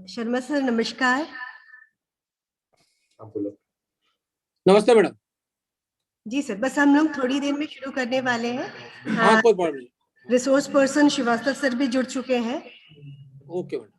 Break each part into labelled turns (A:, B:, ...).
A: Sharma sir नमस्कार।
B: नमस्ते madam.
A: जी sir, बस हम लोग थोड़ी देर में शुरू करने वाले हैं।
B: हाँ, कोई प्रॉब्लम नहीं।
A: रिसोर्स पर्सन श्रीवास्तव सर भी जुड़ चुके हैं।
B: Okay madam.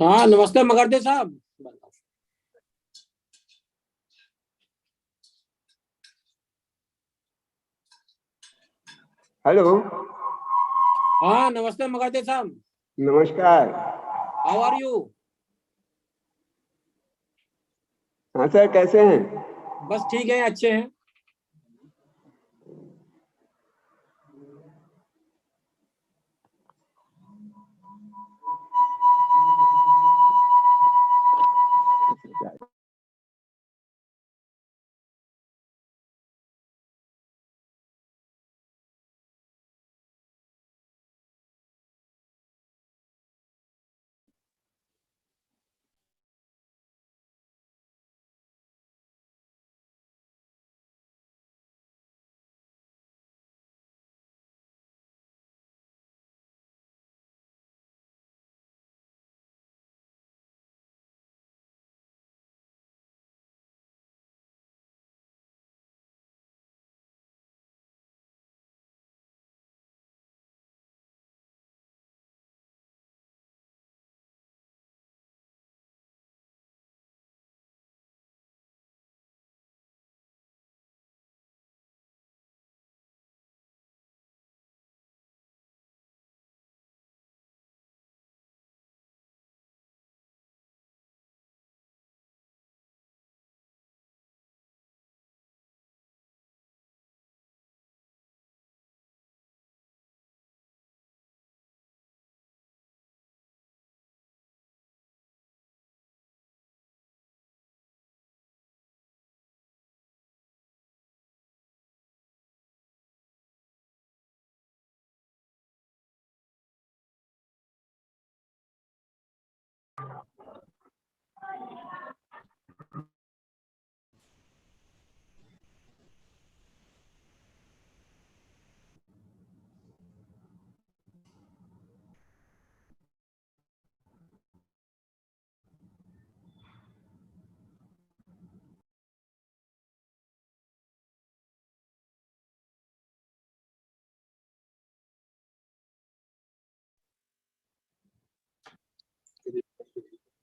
B: हाँ, नमस्ते मगरदे साहब।
C: हेलो।
B: हाँ, नमस्ते मगरदे साहब।
C: नमस्कार।
B: How are you?
C: हाँ सर, कैसे हैं?
B: बस ठीक है, अच्छे हैं।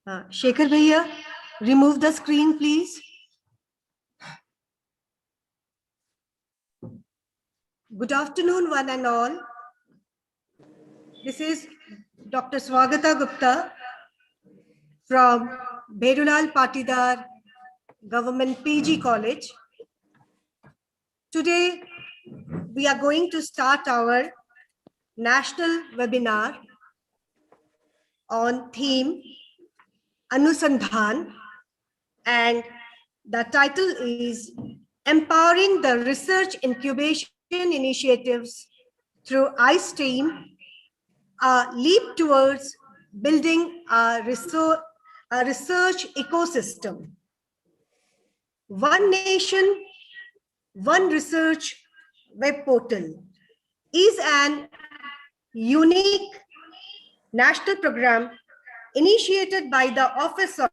A: Shekhar Bhaiya, remove the screen, please. Good afternoon, one and all. This is Dr. Swagata Gupta from Bherulal Patidar Government PG College. Today, we are going to start our national webinar on theme Anusandhan, and the title is Empowering the Research Incubation Initiatives through iSTEAM, a leap towards building a research ecosystem. One Nation, One Research web portal is an unique national program initiated by the Office of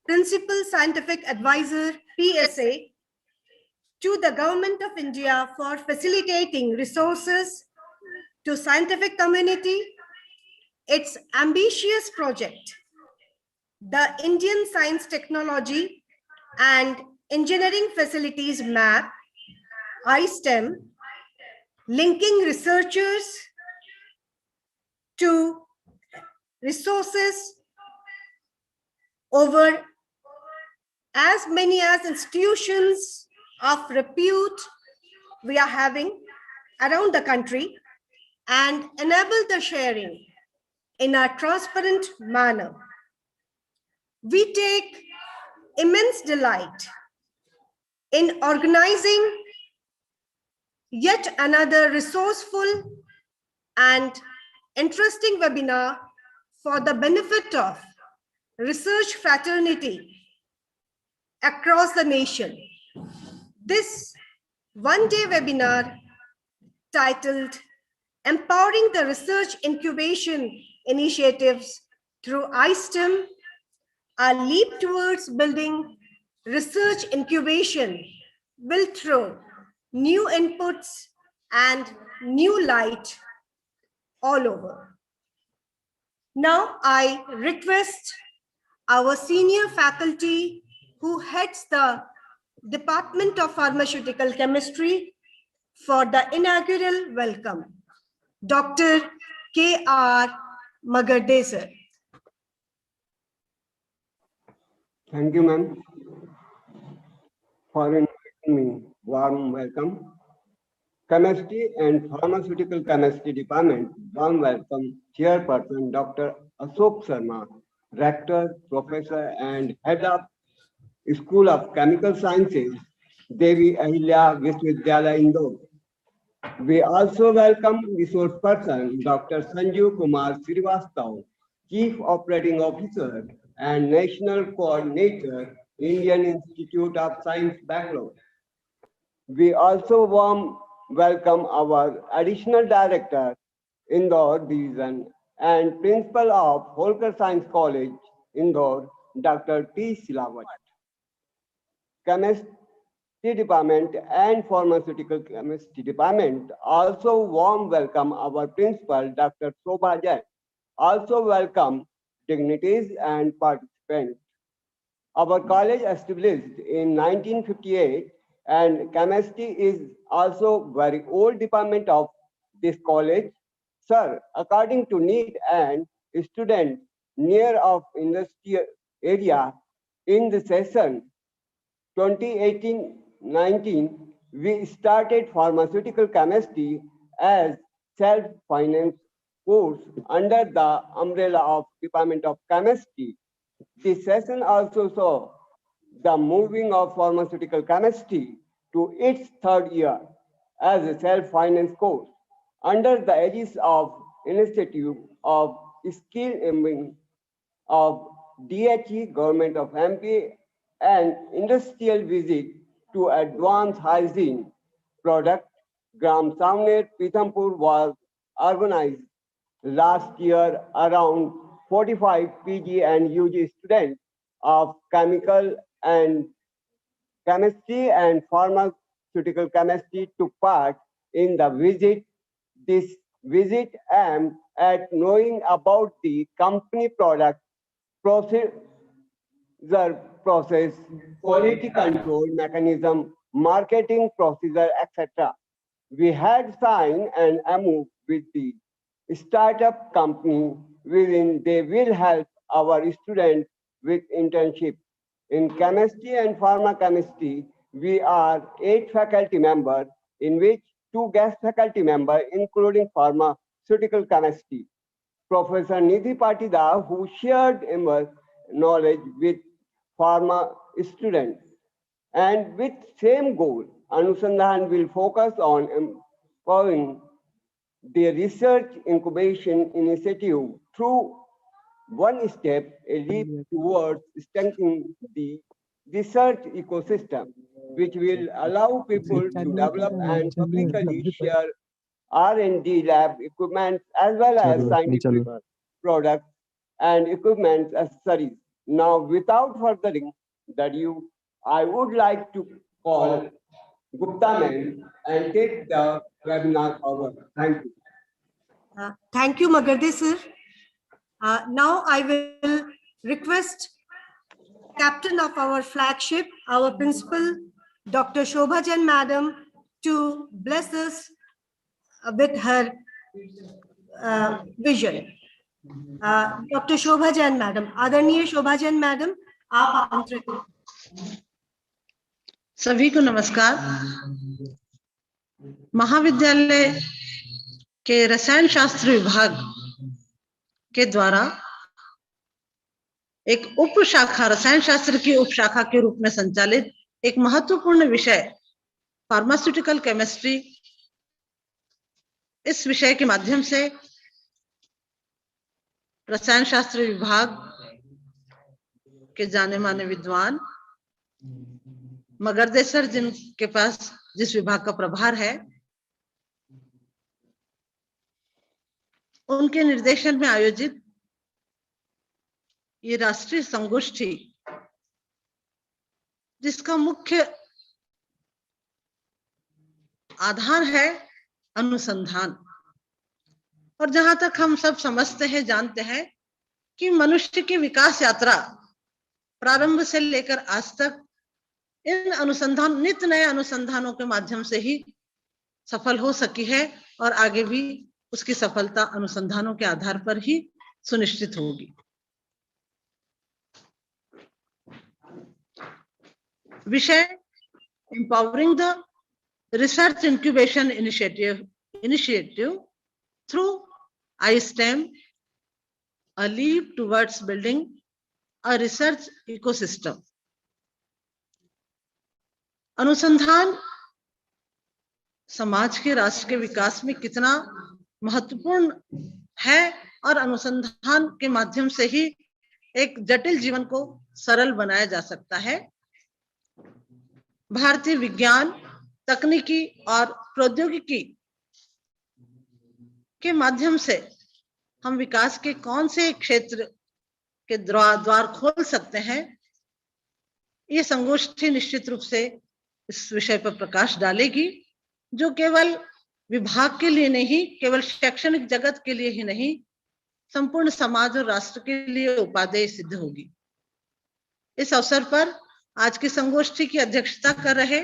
A: Principal Scientific Advisor, PSA, to the Government of India for facilitating resources to scientific community. Its ambitious project, the Indian Science Technology and Engineering Facilities Map, iSTEM, linking researchers to resources over as many as institutions of repute we are having around the country, and enable the sharing in a transparent manner. We take immense delight in organizing yet another resourceful and interesting webinar for the benefit of research fraternity across the nation. This one-day webinar titled Empowering the Research Incubation Initiatives through iSTEM, a leap towards building research incubation, will throw new inputs and new light all over. Now I request our senior faculty who heads the Department of Pharmaceutical Chemistry for the inaugural welcome, Dr. K.R. Magarde, sir.
C: Thank you, ma'am, for inviting me. Warm welcome. Chemistry and Pharmaceutical Chemistry Department, warm welcome. Chairperson Dr. Ashok Sharma, Rector, Professor and Head of School of Chemical Sciences, Devi Ahilya Vishwavidyalaya, Indore. We also welcome resource person Dr. Sanjeev Kumar Srivastav, Chief Operating Officer and National Coordinator, Indian Institute of Science, Bangalore. We also warm welcome our Additional Director, Indore Division, and Principal of Holkar Science College, Indore, Dr. T. Silawat. Chemistry Department and Pharmaceutical Chemistry Department also warm welcome our Principal, Dr. Shobha Jain. Also welcome dignitaries and participants. Our college established in 1958, and chemistry is also very old department of this college. Sir, according to need and student near of industrial area in the session 2018-19, we started pharmaceutical chemistry as self-finance course under the umbrella of Department of Chemistry. This session also saw the moving of pharmaceutical chemistry to its third year as a self-finance course under the aegis of Institute of Skill Improvement of DHE, Government of MP, and industrial visit to advanced hygiene product. Gram Samner, Pithampur was organized last year. Around 45 PG and UG students of chemical and chemistry and pharmaceutical chemistry took part in the visit. This visit aimed at knowing about the company product process, quality control mechanism, marketing procedure, etc. We had signed an MOU with the startup company wherein they will help our students with internship. In chemistry and pharmacochemistry, we are 8 faculty members, in which 2 guest faculty members, including pharmaceutical chemistry. Professor Nidhi Patida, who shared our knowledge with pharma students. And with same goal, Anusandhan will focus on empowering the research incubation initiative through one step, a leap towards strengthening the research ecosystem, which will allow people to develop and publicly share R&D lab equipment as well as scientific products and equipment accessories. Now, without furthering ado, I would like to call Gupta ma'am and take the webinar over. Thank you.
A: Thank you, Magarde sir. Now I will request captain of our flagship, our principal, Dr. Shobha Jain madam, to bless us with her vision. Dr. Shobha Jain madam, आदरणीय शोभा Jain madam, आप आमंत्रित।
D: सभी को नमस्कार। महाविद्यालय के रसायन शास्त्र विभाग के द्वारा एक उप शाखा, रसायन शास्त्र की उप शाखा के रूप में संचालित एक महत्वपूर्ण विषय फार्मास्यूटिकल केमिस्ट्री, इस विषय के माध्यम से रसायन शास्त्र विभाग के जाने माने विद्वान मगरदे सर, जिनके पास जिस विभाग का प्रभार है, उनके निर्देशन में आयोजित ये राष्ट्रीय संगोष्ठी, जिसका मुख्य आधार है अनुसंधान, और जहां तक हम सब समझते हैं, जानते हैं कि मनुष्य की विकास यात्रा प्रारंभ से लेकर आज तक इन अनुसंधान, नित्य नए अनुसंधानों के माध्यम से ही सफल हो सकी है, और आगे भी उसकी सफलता अनुसंधानों के आधार पर ही सुनिश्चित होगी। विषय empowering the research incubation initiative through iSTEM, a leap towards building a research ecosystem। अनुसंधान समाज के, राष्ट्र के विकास में कितना महत्वपूर्ण है, और अनुसंधान के माध्यम से ही एक जटिल जीवन को सरल बनाया जा सकता है। भारतीय विज्ञान, तकनीकी और प्रौद्योगिकी के माध्यम से हम विकास के कौन से क्षेत्र के द्वार खोल सकते हैं, ये संगोष्ठी निश्चित रूप से इस विषय पर प्रकाश डालेगी, जो केवल विभाग के लिए नहीं, केवल शैक्षणिक जगत के लिए ही नहीं, संपूर्ण समाज और राष्ट्र के लिए उपादेय सिद्ध होगी। इस अवसर पर आज की संगोष्ठी की अध्यक्षता कर रहे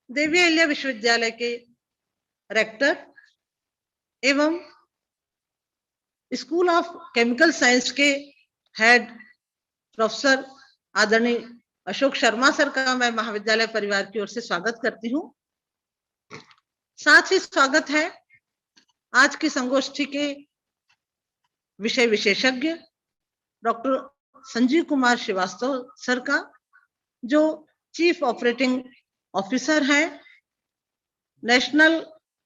D: देवी अहिल्या विश्वविद्यालय के रेक्टर एवं स्कूल ऑफ केमिकल साइंस के हेड प्रोफेसर आदरणीय अशोक शर्मा सर का मैं महाविद्यालय परिवार की ओर से स्वागत करती हूँ। साथ ही स्वागत है आज की संगोष्ठी के विषय विशेषज्ञ डॉक्टर संजीव कुमार श्रीवास्तव सर का, जो चीफ ऑपरेटिंग ऑफिसर हैं, नेशनल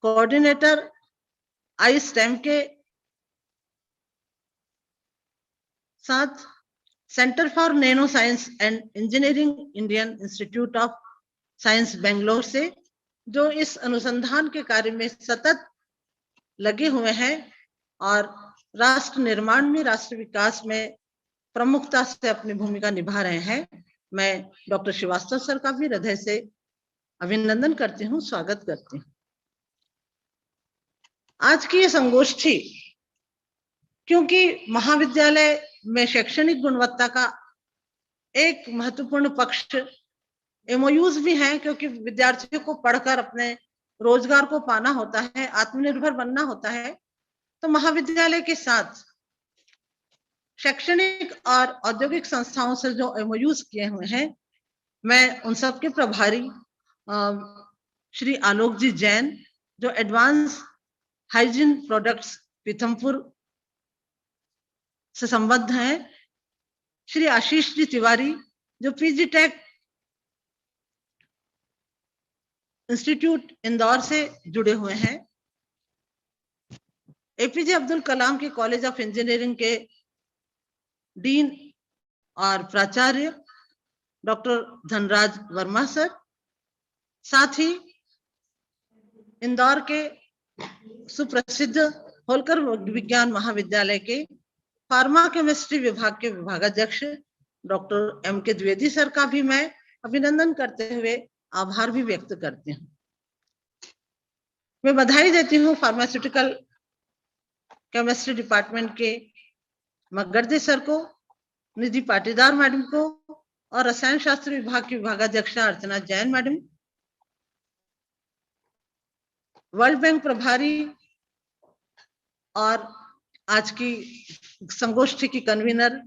D: कोऑर्डिनेटर iSTEM के साथ centre for nano science and engineering, Indian institute of science Bangalore से, जो इस अनुसंधान के कार्य में सतत लगे हुए हैं और राष्ट्र निर्माण में, राष्ट्र विकास में प्रमुखता से अपनी भूमिका निभा रहे हैं। मैं डॉक्टर श्रीवास्तव सर का भी हृदय से अभिनंदन करती हूँ, स्वागत करती हूँ। आज की ये संगोष्ठी क्योंकि महाविद्यालय में शैक्षणिक गुणवत्ता का एक महत्वपूर्ण पक्ष एमओयूज भी हैं, क्योंकि विद्यार्थियों को पढ़कर अपने रोजगार को पाना होता है, आत्मनिर्भर बनना होता है। तो महाविद्यालय के साथ शैक्षणिक और औद्योगिक संस्थाओं से जो एमओयूज किए हुए हैं, मैं उन सब के प्रभारी श्री आलोक जी जैन, जो एडवांस हाइजीन प्रोडक्ट्स पीथमपुर से संबद्ध हैं, श्री आशीष जी तिवारी, जो पीजी टेक इंस्टीट्यूट इंदौर से जुड़े हुए हैं, एपीजे अब्दुल कलाम के कॉलेज ऑफ इंजीनियरिंग के डीन और प्राचार्य डॉक्टर धनराज वर्मा सर, साथ ही इंदौर के सुप्रसिद्ध होलकर विज्ञान महाविद्यालय के फार्मा केमिस्ट्री विभाग के विभागाध्यक्ष डॉक्टर एम के द्विवेदी सर का भी मैं अभिनंदन करते हुए आभार भी व्यक्त करती हूँ। मैं बधाई देती हूँ फार्मास्यूटिकल केमिस्ट्री डिपार्टमेंट के मगर्दे सर को, निधि पाटीदार मैडम को और रसायन शास्त्र विभाग की विभागाध्यक्षा अर्चना जैन मैडम, वर्ल्ड बैंक प्रभारी और आज की संगोष्ठी की कन्वीनर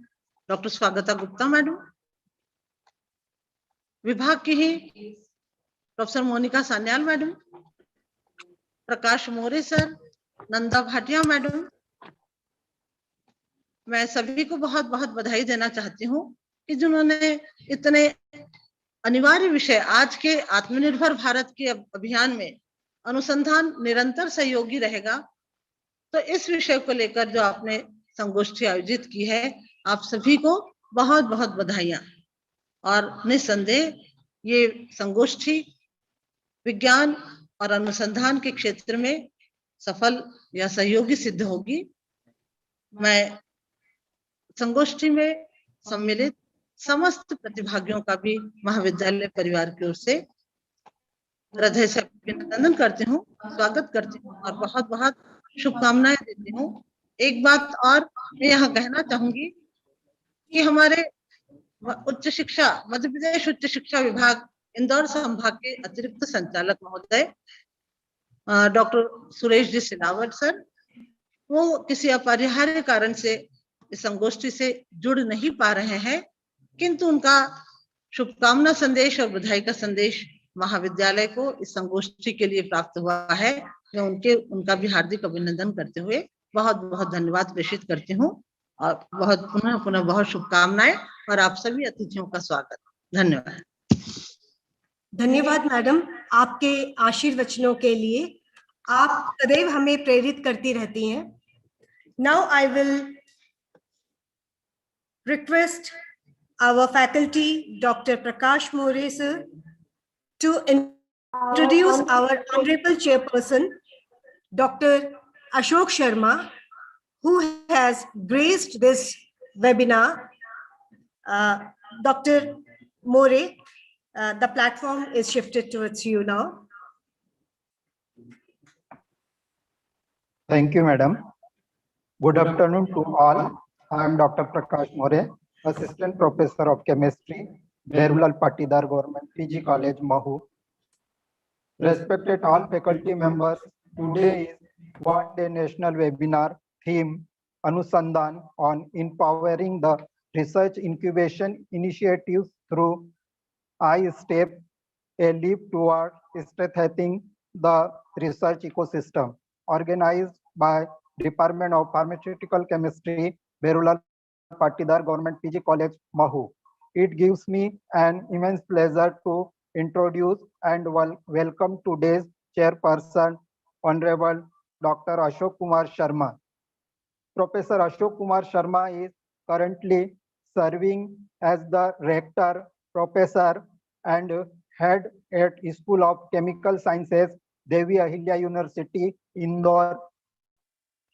D: डॉक्टर स्वागता गुप्ता मैडम, विभाग की ही प्रोफेसर मोनिका सान्याल मैडम, प्रकाश मोरे सर, नंदा भाटिया मैडम, मैं सभी को बहुत बहुत बधाई देना चाहती हूँ कि जिन्होंने इतने अनिवार्य विषय, आज के आत्मनिर्भर भारत के अभियान में अनुसंधान निरंतर सहयोगी रहेगा, तो इस विषय को लेकर जो आपने संगोष्ठी आयोजित की है, आप सभी को बहुत बहुत बधाइयां। और निस्संदेह ये संगोष्ठी विज्ञान और अनुसंधान के क्षेत्र में सफल या सहयोगी सिद्ध होगी। मैं संगोष्ठी में सम्मिलित समस्त प्रतिभागियों का भी महाविद्यालय परिवार की ओर से हृदय से अभिनंदन करती हूँ, स्वागत करती हूँ और बहुत बहुत शुभकामनाएं देती हूँ। एक बात और मैं यहाँ कहना चाहूंगी कि हमारे उच्च शिक्षा, मध्य प्रदेश उच्च शिक्षा विभाग इंदौर संभाग के अतिरिक्त संचालक महोदय डॉक्टर सुरेश जी सिलावट सर, वो किसी अपरिहार्य कारण से इस संगोष्ठी से जुड़ नहीं पा रहे हैं, किंतु उनका शुभकामना संदेश और बधाई का संदेश महाविद्यालय को इस संगोष्ठी के लिए प्राप्त हुआ है। मैं उनका भी हार्दिक अभिनंदन करते हुए बहुत बहुत धन्यवाद प्रेषित करती हूँ और पुनः बहुत शुभकामनाएं और आप सभी अतिथियों का स्वागत। धन्यवाद।
A: धन्यवाद मैडम, आपके आशीर्वचनों के लिए। आप सदैव हमें प्रेरित करती रहती हैं। Now I will request our faculty, Dr. Prakash More sir, to introduce our Honorable Chairperson, Dr. Ashok Sharma, who has graced this webinar. Dr. More, the platform is shifted towards you now.
E: Thank you, madam. Good afternoon to all. I am Dr. Prakash More, Assistant Professor of Chemistry, Berulal Patidar Government PG College, Mahu. Respected all faculty members, today is one-day national webinar theme Anusandhan on empowering the research incubation initiatives through I-STEP, a leap toward strengthening the research ecosystem, organized by Department of Pharmaceutical Chemistry, Berulal Patidar Government PG College, Mahu. It gives me an immense pleasure to introduce and welcome today's chairperson, Honorable Dr. Ashok Kumar Sharma. Professor Ashok Kumar Sharma is currently serving as the Rector, Professor and Head at School of Chemical Sciences, Devi Ahilya University, Indore.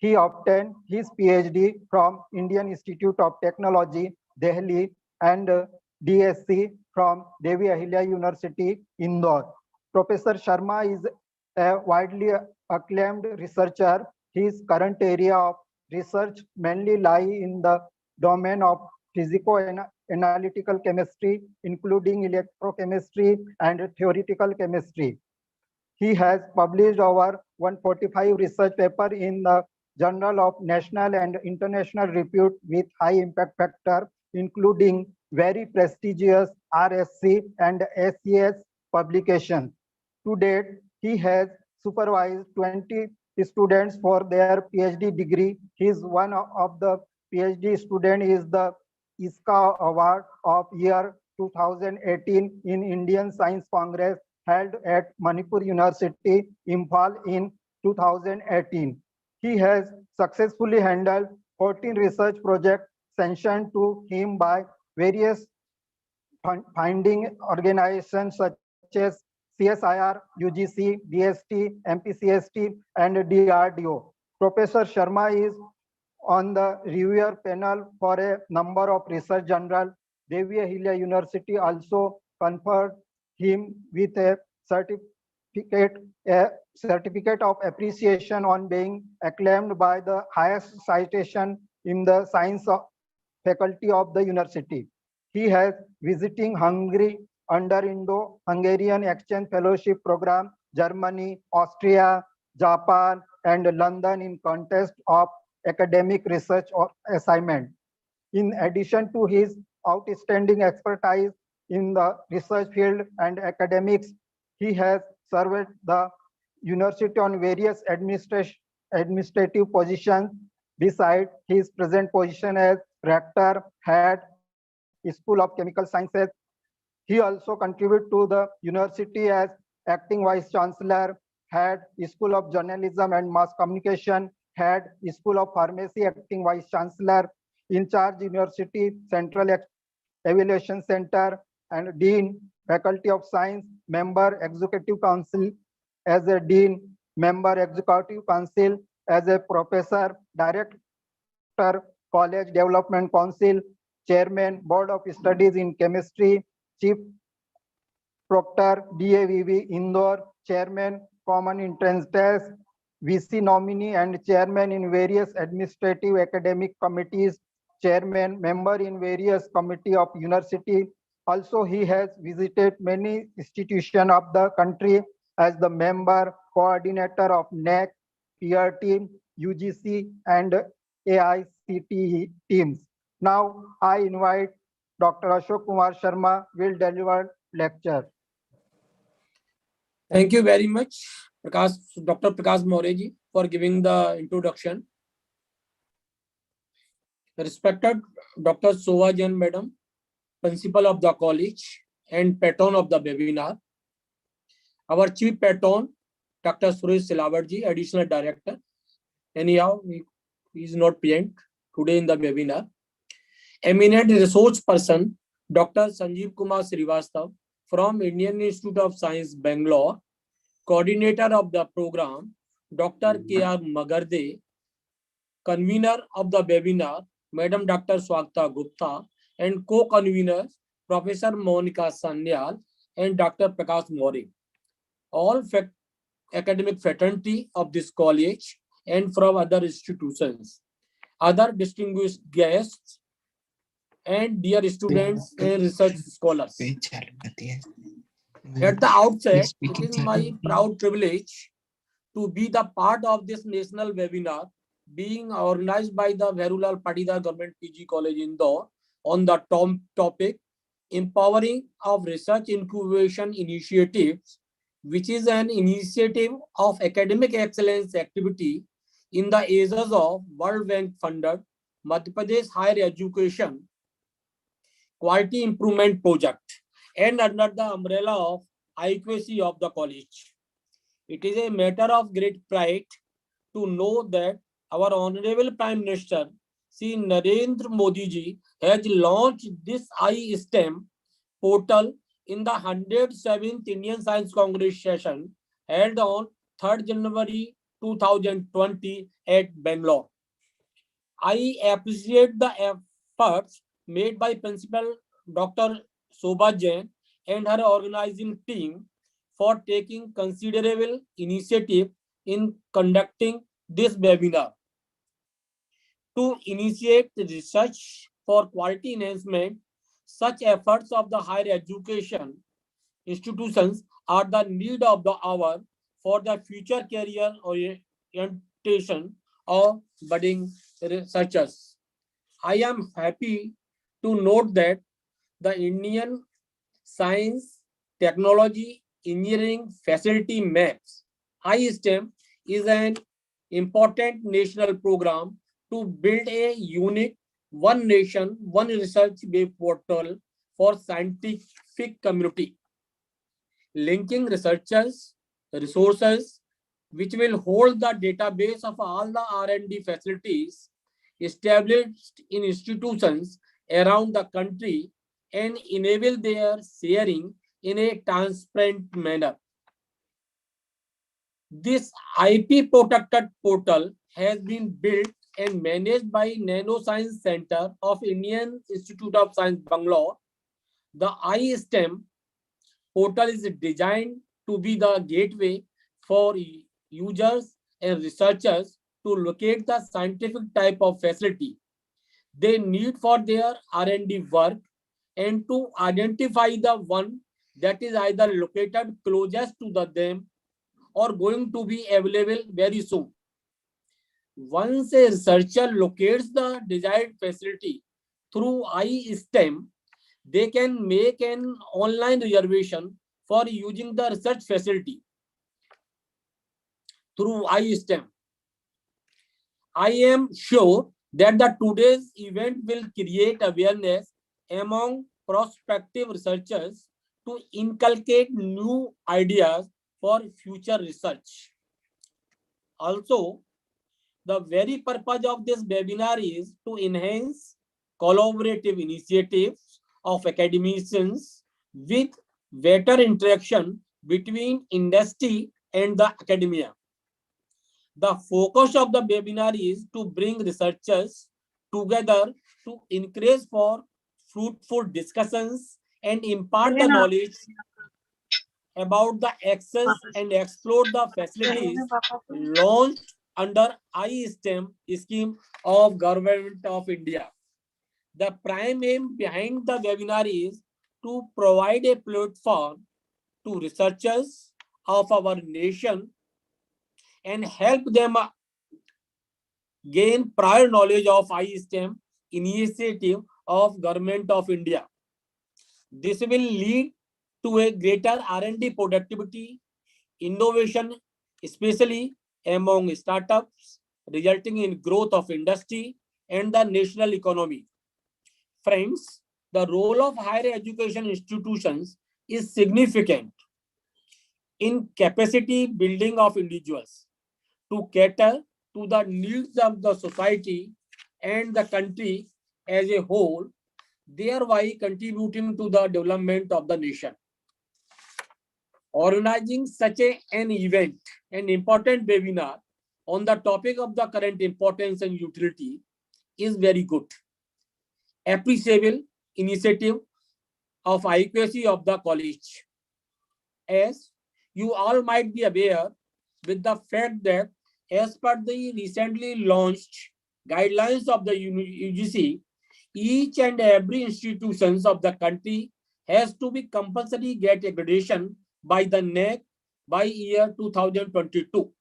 E: He obtained his PhD from Indian Institute of Technology, Delhi, and DSc from Devi Ahilya University, Indore. Professor Sharma is a widely acclaimed researcher. His current area of research mainly lie in the domain of physico-analytical chemistry, including electrochemistry and theoretical chemistry. He has published over 145 research papers in the Journal of National and International Repute with high impact factor, including very prestigious RSC and SES publications. To date, he has supervised 20 students for their PhD degree. He is one of the PhD student is the ISCA Award of year 2018 in Indian Science Congress held at Manipur University, Imphal in 2018. He has successfully handled 14 research projects sanctioned to him by various funding organizations such as CSIR, UGC, DST, MPCST, and DRDO. Professor Sharma is on the reviewer panel for a number of research journals. Devi Ahilya University also conferred him with a certificate of appreciation on being acclaimed by the highest citation in the science faculty of the university. He has visiting Hungary under Indo-Hungarian Exchange Fellowship Program, Germany, Austria, Japan, and London in context of academic research or assignment. In addition to his outstanding expertise in the research field and academics, he has served the university on various administrative positions beside his present position as rector, head, School of Chemical Sciences. He also contributed to the university as acting vice chancellor, head, School of Journalism and Mass Communication, head, School of Pharmacy, acting vice chancellor, in charge University Central Evaluation Center, and dean, Faculty of Science, member, Executive Council as a dean, member, Executive Council as a professor, director, College Development Council, chairman, Board of Studies in Chemistry, chief proctor, DAVV Indore, chairman, Common Entrance Test, VC nominee and chairman in various administrative academic committees, chairman, member in various committee of university. Also, he has visited many institutions of the country as the member, coordinator of NEC, peer team, UGC, and AICTE teams. Now, I invite Dr. Ashok Kumar Sharma will deliver lecture.
B: Thank you very much, Dr. Prakash More ji, for giving the introduction. Respected Dr. Shobha Jain Madam, Principal of the college and patron of the webinar. Our Chief Patron, Dr. Suresh Silawat ji, Additional Director. Anyhow, he is not present today in the webinar. Eminent resource person, Dr. Sanjeev Kumar Srivastav from Indian Institute of Science, Bangalore. Coordinator of the program, Dr. K.R. Magarde. Convener of the webinar, Madam Dr. Swagta Gupta, and co-conveners, Professor Monica Sanyal and Dr. Prakash More. All academic fraternity of this college and from other institutions, other distinguished guests, and dear students and research scholars. At the outset, it is my proud privilege to be the part of this national webinar being organized by the Veerulal Patidar Government PG College Indore on the topic Empowering of Research Incubation Initiatives, which is an initiative of academic excellence activity in the aegis of World Bank funded Madhya Pradesh Higher Education Quality Improvement Project and under the umbrella of IQAC of the college. It is a matter of great pride to know that our Honorable Prime Minister, Shri Narendra Modi ji, has launched this iSTEM portal in the 107th Indian Science Congress session held on 3rd January 2020 at Bangalore. I appreciate the efforts made by Principal Dr. Shobha Jain and her organizing team for taking considerable initiative in conducting this webinar. to initiate research for quality enhancement. Such efforts of the higher education institutions are the need of the hour for the future career orientation of budding researchers. I am happy to note that the Indian Science, Technology, Engineering Facility Maps (ISTEM) is an important national program to build a unique one nation, one research web portal for scientific community, linking researchers, resources, which will hold the database of all the R&D facilities established in institutions around the country and enable their sharing in a transparent manner. This IP protected portal has been built and managed by Nanoscience Center of Indian Institute of Science, Bangalore. The iSTEM portal is designed to be the gateway for users and researchers to locate the scientific type of facility they need for their R&D work and to identify the one that is either located closest to them or going to be available very soon. Once a researcher locates the desired facility through iSTEM, they can make an online reservation for using the research facility through iSTEM. I am sure that the today's event will create awareness among prospective researchers to inculcate new ideas for future research. Also, the very purpose of this webinar is to enhance collaborative initiatives of academicians with better interaction between industry and the academia. The focus of the webinar is to bring researchers together to encourage for fruitful discussions and impart the knowledge about the access and explore the facilities launched under iSTEM scheme of Government of India. The prime aim behind the webinar is to provide a platform to researchers of our nation and help them gain prior knowledge of iSTEM initiative of Government of India. This will lead to a greater R&D productivity, innovation, especially among startups, resulting in growth of industry and the national economy. Friends, the role of higher education institutions is significant in capacity building of individuals to cater to the needs of the society and the country as a whole, thereby contributing to the development of the nation. Organizing such an event, an important webinar on the topic of the current importance and utility is very good. Appreciable initiative of IQAC of the college. As you all might be aware with the fact that as per the recently launched guidelines of the UGC, each and every institutions of the country has to be compulsory get accreditation by the NEC by year 2022.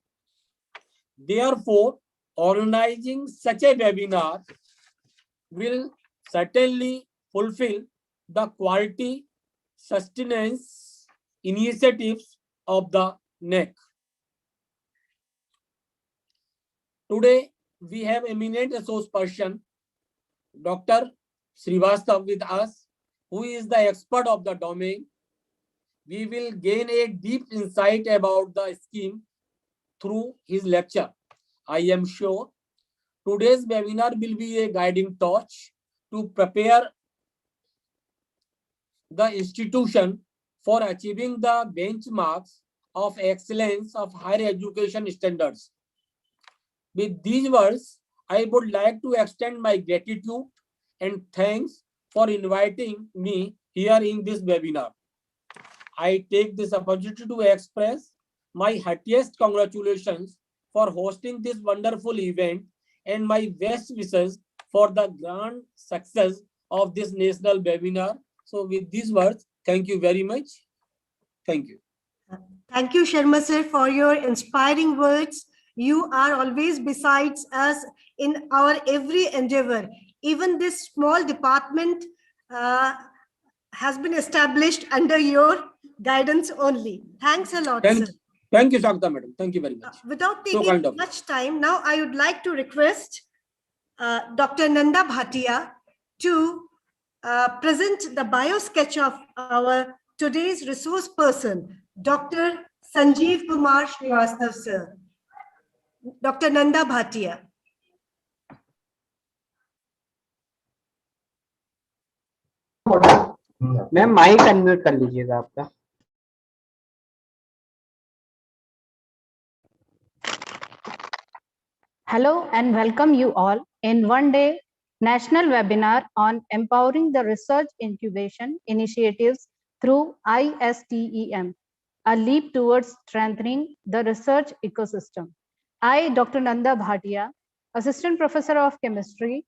B: Therefore, organizing such a webinar will certainly fulfill the quality sustenance initiatives of the NEC. Today, we have eminent resource person, Dr. Srivastav with us, who is the expert of the domain. We will gain a deep insight about the scheme through his lecture. I am sure today's webinar will be a guiding torch to prepare the institution for achieving the benchmarks of excellence of higher education standards. With these words, I would like to extend my gratitude and thanks for inviting me here in this webinar. I take this opportunity to express my heartiest congratulations for hosting this wonderful event and my best wishes for the grand success of this national webinar. So with these words, thank you very much. Thank you.
A: Thank you, Sharma sir, for your inspiring words. You are always besides us in our every endeavor. Even this small department has been established under your guidance only. Thanks a lot, sir.
B: Thank you, Shakta madam. Thank you very much.
A: Without
B: So
A: taking
B: kind of
A: much time, now I would like to request Dr. Nanda Bhatia to present the bio sketch of our today's resource person, Dr. Sanjeev Kumar Srivastav, sir. Dr. Nanda Bhatia.
F: Ma'am mic unmute कर लीजिएगा आपका.
G: Hello and welcome you all in one-day national webinar on empowering the research incubation initiatives through ISTEM, a leap towards strengthening the research ecosystem. I, Dr. Nanda Bhatia, Assistant Professor of Chemistry,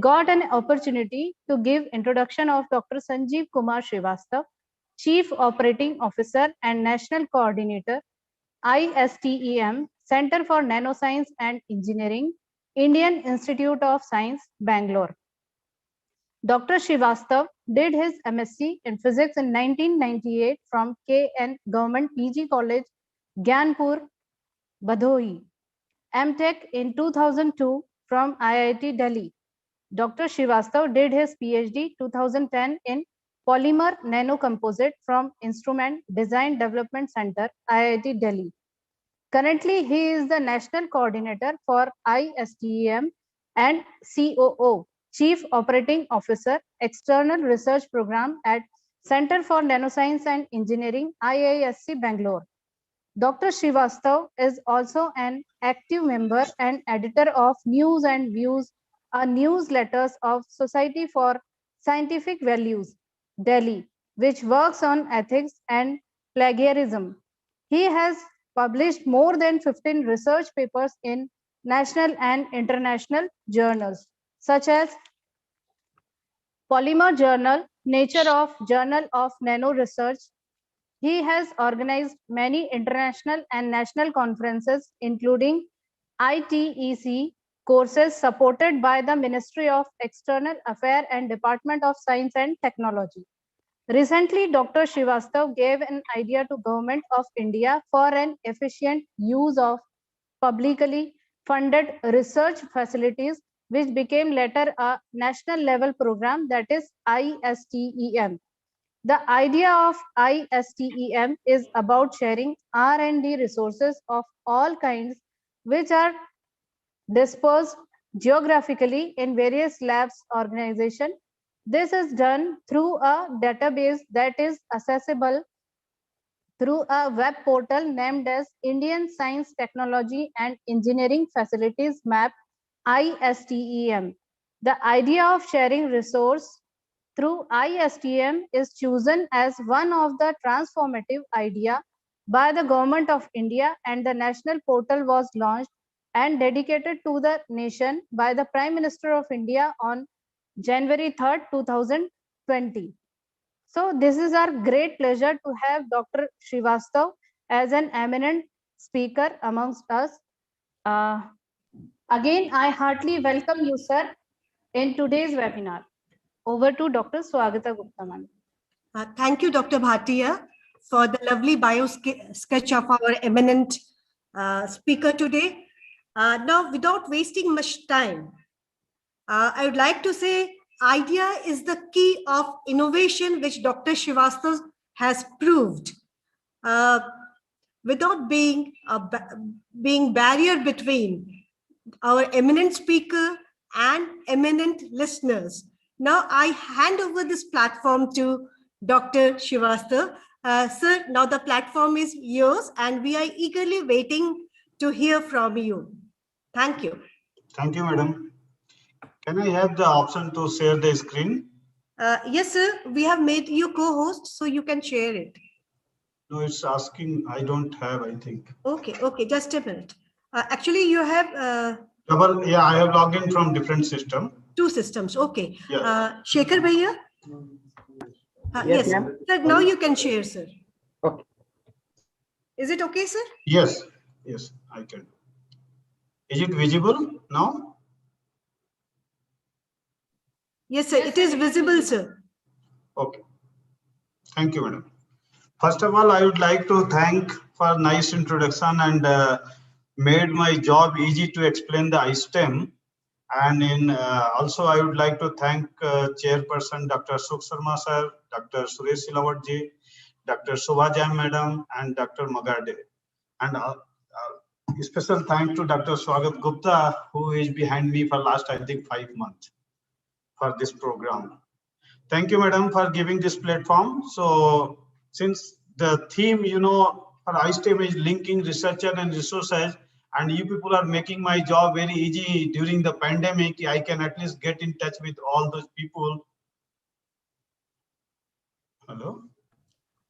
G: got an opportunity to give introduction of Dr. Sanjeev Kumar Srivastav, Chief Operating Officer and National Coordinator, ISTEM, Center for Nanoscience and Engineering, Indian Institute of Science, Bangalore. Dr. Srivastav did his MSc in Physics in 1998 from KN Government PG College, Gyanpur, Bhadoi. MTech in 2002 from IIT Delhi. Dr. Srivastav did his PhD 2010 in Polymer Nanocomposite from Instrument Design Development Center, IIT Delhi. Currently, he is the National Coordinator for ISTEM and COO, Chief Operating Officer, External Research Program at Center for Nanoscience and Engineering, IISc Bangalore. Dr. Srivastav is also an active member and editor of News and Views, a newsletters of Society for Scientific Values, Delhi, which works on ethics and plagiarism. He has published more than 15 research papers in national and international journals, such as Polymer Journal, Nature of Journal of Nano Research. He has organized many international and national conferences, including ITEC courses supported by the Ministry of External Affairs and Department of Science and Technology. Recently, Dr. Srivastav gave an idea to Government of India for an efficient use of publicly funded research facilities, which became later a national level program, that is ISTEM. The idea of ISTEM is about sharing R&D resources of all kinds, which are dispersed geographically in various labs organization. This is done through a database that is accessible through a web portal named as Indian Science, Technology and Engineering Facilities Map, ISTEM. The idea of sharing resource through ISTM is chosen as one of the transformative idea by the Government of India, and the national portal was launched and dedicated to the nation by the Prime Minister of India on January 3rd, 2020. So this is our great pleasure to have Dr. Srivastav as an eminent speaker amongst us. Again, I heartily welcome you, sir, in today's webinar. Over to Dr. Swagata Gupta, ma'am.
A: Thank you, Dr. Bhatia, for the lovely bio sketch of our eminent speaker today. Now, without wasting much time, I would like to say idea is the key of innovation, which Dr. Srivastav has proved. Without being barrier between our eminent speaker and eminent listeners. Now I hand over this platform to Dr. Srivastav. Sir, now the platform is yours and we are eagerly waiting to hear from you. Thank you.
H: Thank you, madam. Can I have the option to share the screen?
A: Yes, sir. We have made you co-host, so you can share it.
H: No, it's asking. I don't have, I think.
A: Okay, okay. Just a minute. Actually, you have
H: Yeah, I have logged in from different system.
A: Two systems. Okay.
H: Yeah.
A: Shekhar Bhaiya?
F: Yes,
A: Yes.
F: ma'am.
A: Sir, now you can share, sir.
F: Okay.
A: Is it okay, sir?
H: Yes, yes, I can. Is it visible now?
A: Yes, sir. It is visible, sir.
H: Okay. Thank you, madam. First of all, I would like to thank for nice introduction and made my job easy to explain the iSTEM. And also, I would like to thank Chairperson Dr. Sukh Sharma sir, Dr. Suresh Silawat ji, Dr. Shobha Jain madam, and Dr. Magarde. And special thanks to Dr. Swagat Gupta, who is behind me for last, I think, 5 months for this program. Thank you, madam, for giving this platform. So, since the theme, for iSTEM is linking researcher and resources, and you people are making my job very easy during the pandemic, I can at least get in touch with all those people. Hello?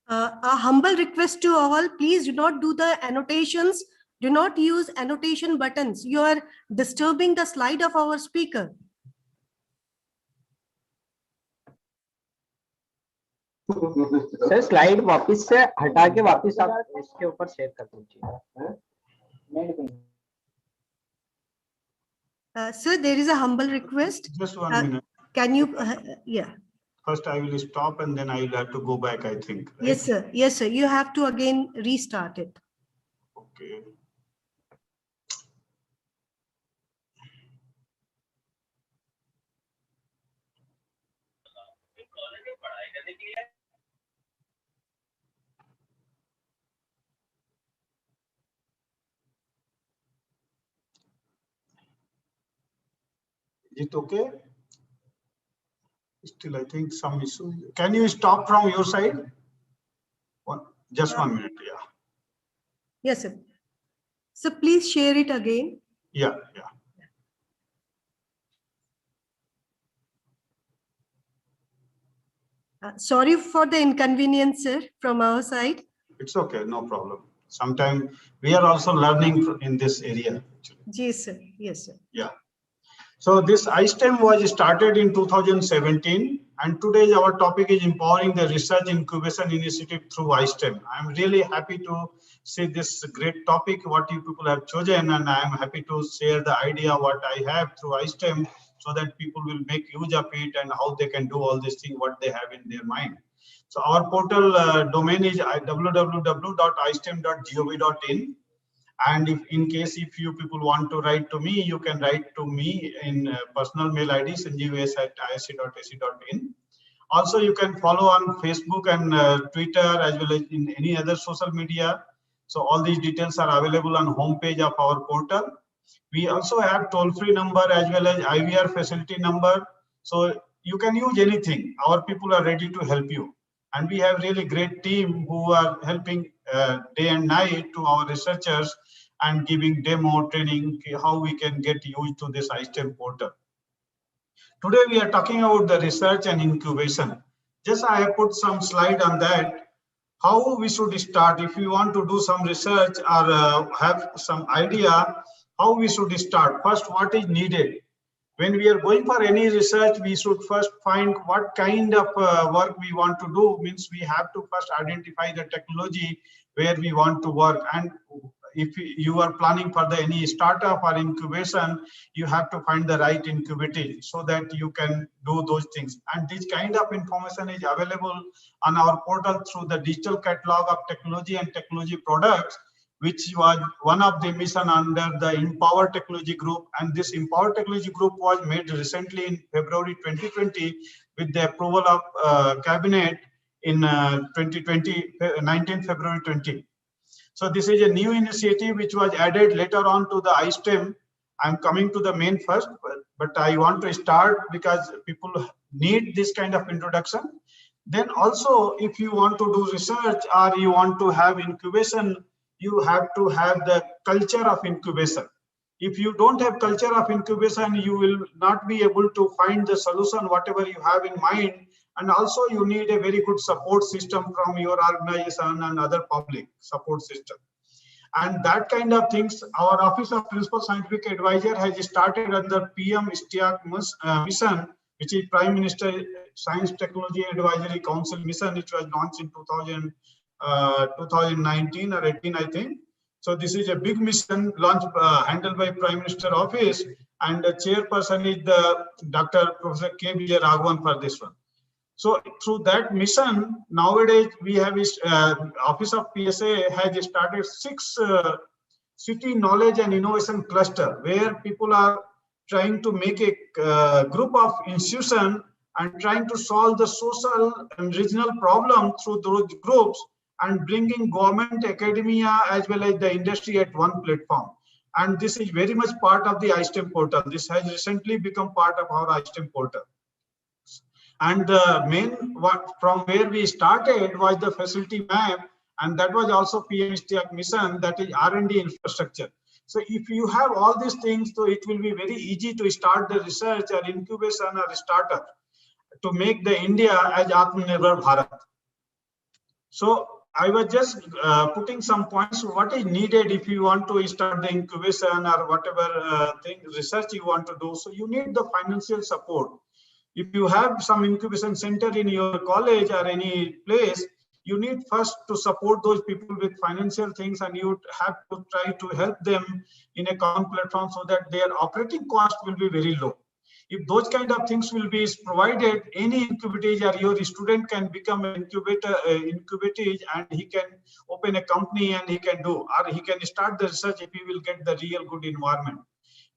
A: A humble request to all, please do not do the annotations. Do not use annotation buttons. You are disturbing the slide of our speaker.
F: Sir slide वापस से हटा के वापस आप इसके ऊपर share कर दीजिए.
A: Sir, there is a humble request.
H: Just 1 minute.
A: Can you, yeah.
H: First, I will stop and then I will have to go back, I think. Right?
A: Yes, sir. Yes, sir. You have to again restart it.
H: Okay. Is it okay? Still, I think some issue. Can you stop from your side? Just 1 minute, yeah.
A: Yes, sir. So please share it again.
H: Yeah.
A: Sorry for the inconvenience, sir, from our side.
H: It's okay, no problem. Sometimes we are also learning in this area. Actually.
A: Yes, sir. Yes, sir.
H: Yeah. So this iSTEM was started in 2017, and today our topic is empowering the research incubation initiative through iSTEM. I'm really happy to see this great topic, what you people have chosen, and I'm happy to share the idea what I have through iSTEM so that people will make use of it and how they can do all these things, what they have in their mind. So our portal domain is www.istem.gov.in. And if you people want to write to me, you can write to me in personal mail ID sanjeev@isc.ac.in. Also, you can follow on Facebook and Twitter as well as in any other social media. So all these details are available on homepage of our portal. We also have toll-free number as well as IVR facility number. So you can use anything. Our people are ready to help you. And we have really great team who are helping day and night to our researchers and giving demo training how we can get used to this iSTEM portal. Today we are talking about the research and incubation. Just I have put some slide on that. How we should start if we want to do some research or have some idea, how we should start. First, what is needed? When we are going for any research, we should first find what kind of work we want to do. Means we have to first identify the technology where we want to work. And if you are planning for any startup or incubation, you have to find the right incubator so that you can do those things. And this kind of information is available on our portal through the digital catalog of technology and technology products, which was one of the mission under the Empower Technology Group. And this Empower Technology Group was made recently in February 2020 with the approval of Cabinet in 19 February 20. So this is a new initiative which was added later on to the iSTEM. I'm coming to the main first, but I want to start because people need this kind of introduction. Then also, if you want to do research or you want to have incubation, you have to have the culture of incubation. If you don't have culture of incubation, you will not be able to find the solution, whatever you have in mind. And also you need a very good support system from your organization and other public support system. And that kind of things, our Office of Principal Scientific Advisor has started under PM ISTIAC mission, which is Prime Minister Science Technology Advisory Council mission. It was launched in 2019 or 18, I think. So this is a big mission launched, handled by Prime Minister Office, and the chairperson is the Dr. Professor K. Vijay Raghavan for this one. So through that mission, nowadays we have Office of PSA has started 6 city knowledge and innovation cluster, where people are trying to make a group of institutions and trying to solve the social and regional problem through those groups, and bringing government, academia, as well as the industry at one platform. And this is very much part of the iSTEM portal. This has recently become part of our iSTEM portal. And the main, from where we started was the facility map, and that was also PM ISTIAC mission, that is R&D infrastructure. So if you have all these things, so it will be very easy to start the research or incubation or startup to make the India as Atmanirbhar Bharat. So I was just putting some points what is needed if you want to start the incubation or whatever thing research you want to do. So you need the financial support. If you have some incubation center in your college or any place, you need first to support those people with financial things, and you have to try to help them in a common platform so that their operating cost will be very low. If those kind of things will be provided, any incubatage or your student can become an incubatage, and he can open a company and he can do, or he can start the research if he will get the real good environment.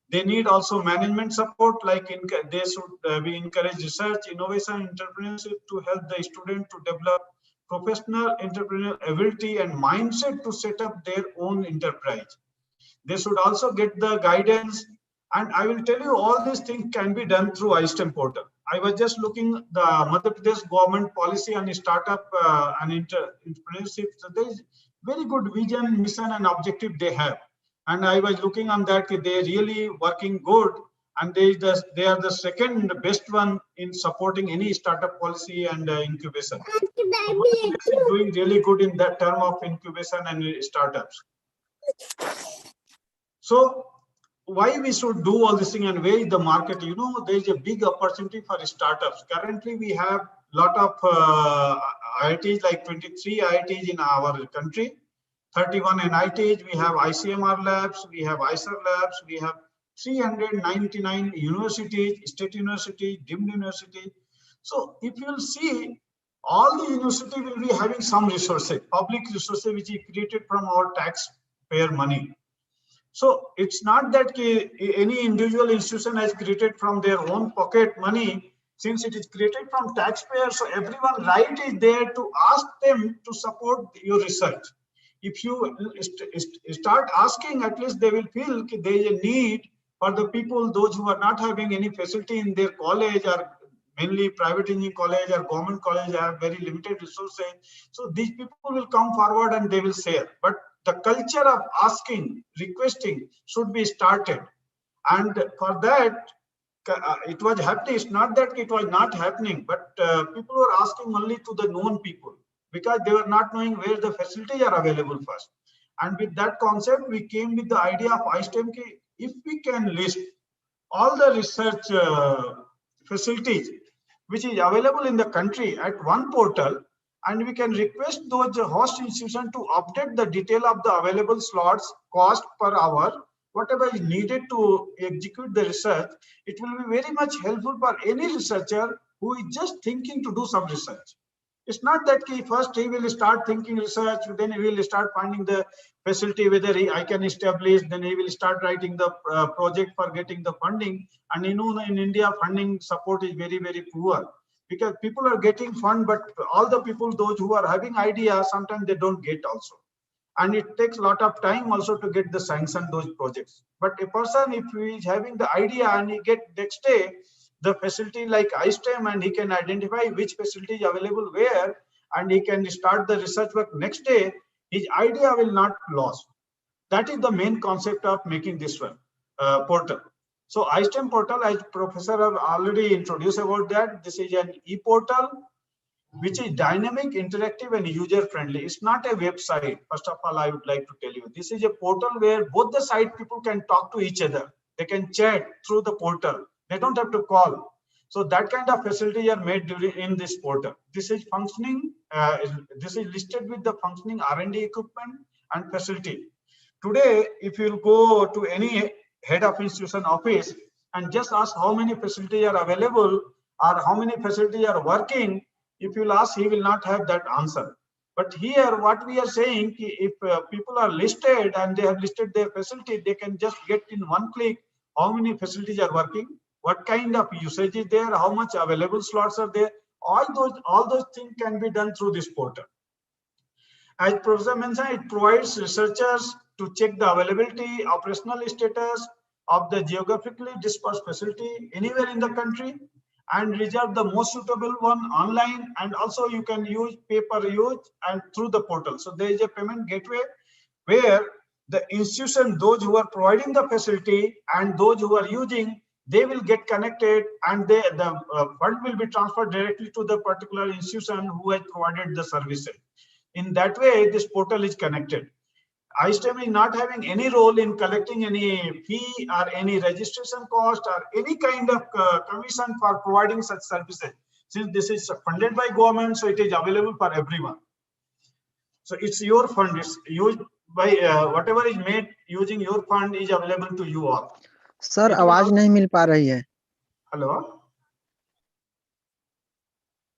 H: They need also management support, like they should be encourage research, innovation, entrepreneurship to help the student to develop professional entrepreneurial ability and mindset to set up their own enterprise. They should also get the guidance. And I will tell you, all these things can be done through iSTEM portal. I was just looking the Madhya Pradesh government policy on startup and entrepreneurship. So there is very good vision, mission, and objective they have. And I was looking on that, they really working good, and they are the second best one in supporting any startup policy and incubation. So doing really good in that term of incubation and startups. So why we should do all this thing, and where is the market? You know, there is a big opportunity for startups. Currently, we have a lot of IITs, like 23 IITs in our country. 31 NITs, we have ICMR labs, we have ISER labs, we have 399 universities, state universities, deemed universities. So if you will see, all the university will be having some resources, public resources, which is created from our taxpayer money. So it's not that any individual institution has created from their own pocket money, since it is created from taxpayers. So everyone right is there to ask them to support your research. If you start asking, at least they will feel there is a need for the people, those who are not having any facility in their college, or mainly private engineering college or government college have very limited resources. So these people will come forward and they will share. But the culture of asking, requesting should be started. And for that, it was happening. It's not that it was not happening, but people were asking only to the known people, because they were not knowing where the facilities are available first. And with that concept, we came with the idea of iSTEM. If we can list all the research facilities which is available in the country at one portal, and we can request those host institutions to update the detail of the available slots, cost per hour, whatever is needed to execute the research, it will be very much helpful for any researcher who is just thinking to do some research. It's not that first he will start thinking research, then he will start finding the facility, whether I can establish, then he will start writing the project for getting the funding. And you know, in India, funding support is very, very poor, because people are getting fund, but all the people, those who are having ideas, sometimes they don't get also. And it takes a lot of time also to get the sanction those projects. But a person, if he is having the idea and he get next day the facility like iSTEM, and he can identify which facility is available where, and he can start the research work next day, his idea will not lost. That is the main concept of making this one portal. So iSTEM portal, as Professor have already introduced about that, this is an e-portal. which is dynamic, interactive, and user-friendly. It's not a website. First of all, I would like to tell you, this is a portal where both the side people can talk to each other. They can chat through the portal. They don't have to call. So that kind of facilities are made in this portal. This is functioning. This is listed with the functioning R&D equipment and facility. Today, if you go to any head of institution office and just ask how many facilities are available or how many facilities are working, if you'll ask, he will not have that answer. But here, what we are saying, if people are listed and they have listed their facility, they can just get in one click how many facilities are working, what kind of usage is there, how much available slots are there. All those things can be done through this portal. As Professor mentioned, it provides researchers to check the availability, operational status of the geographically dispersed facility anywhere in the country and reserve the most suitable one online. And also you can use pay-per-use and through the portal. So there is a payment gateway where the institution, those who are providing the facility and those who are using, they will get connected and the fund will be transferred directly to the particular institution who has provided the services. In that way, this portal is connected. ISTEM is not having any role in collecting any fee or any registration cost or any kind of commission for providing such services. Since this is funded by government, so it is available for everyone. So it's your fund. It's used by whatever is made using your fund is available to you all.
I: Sir आवाज नहीं मिल पा रही है.
H: Hello.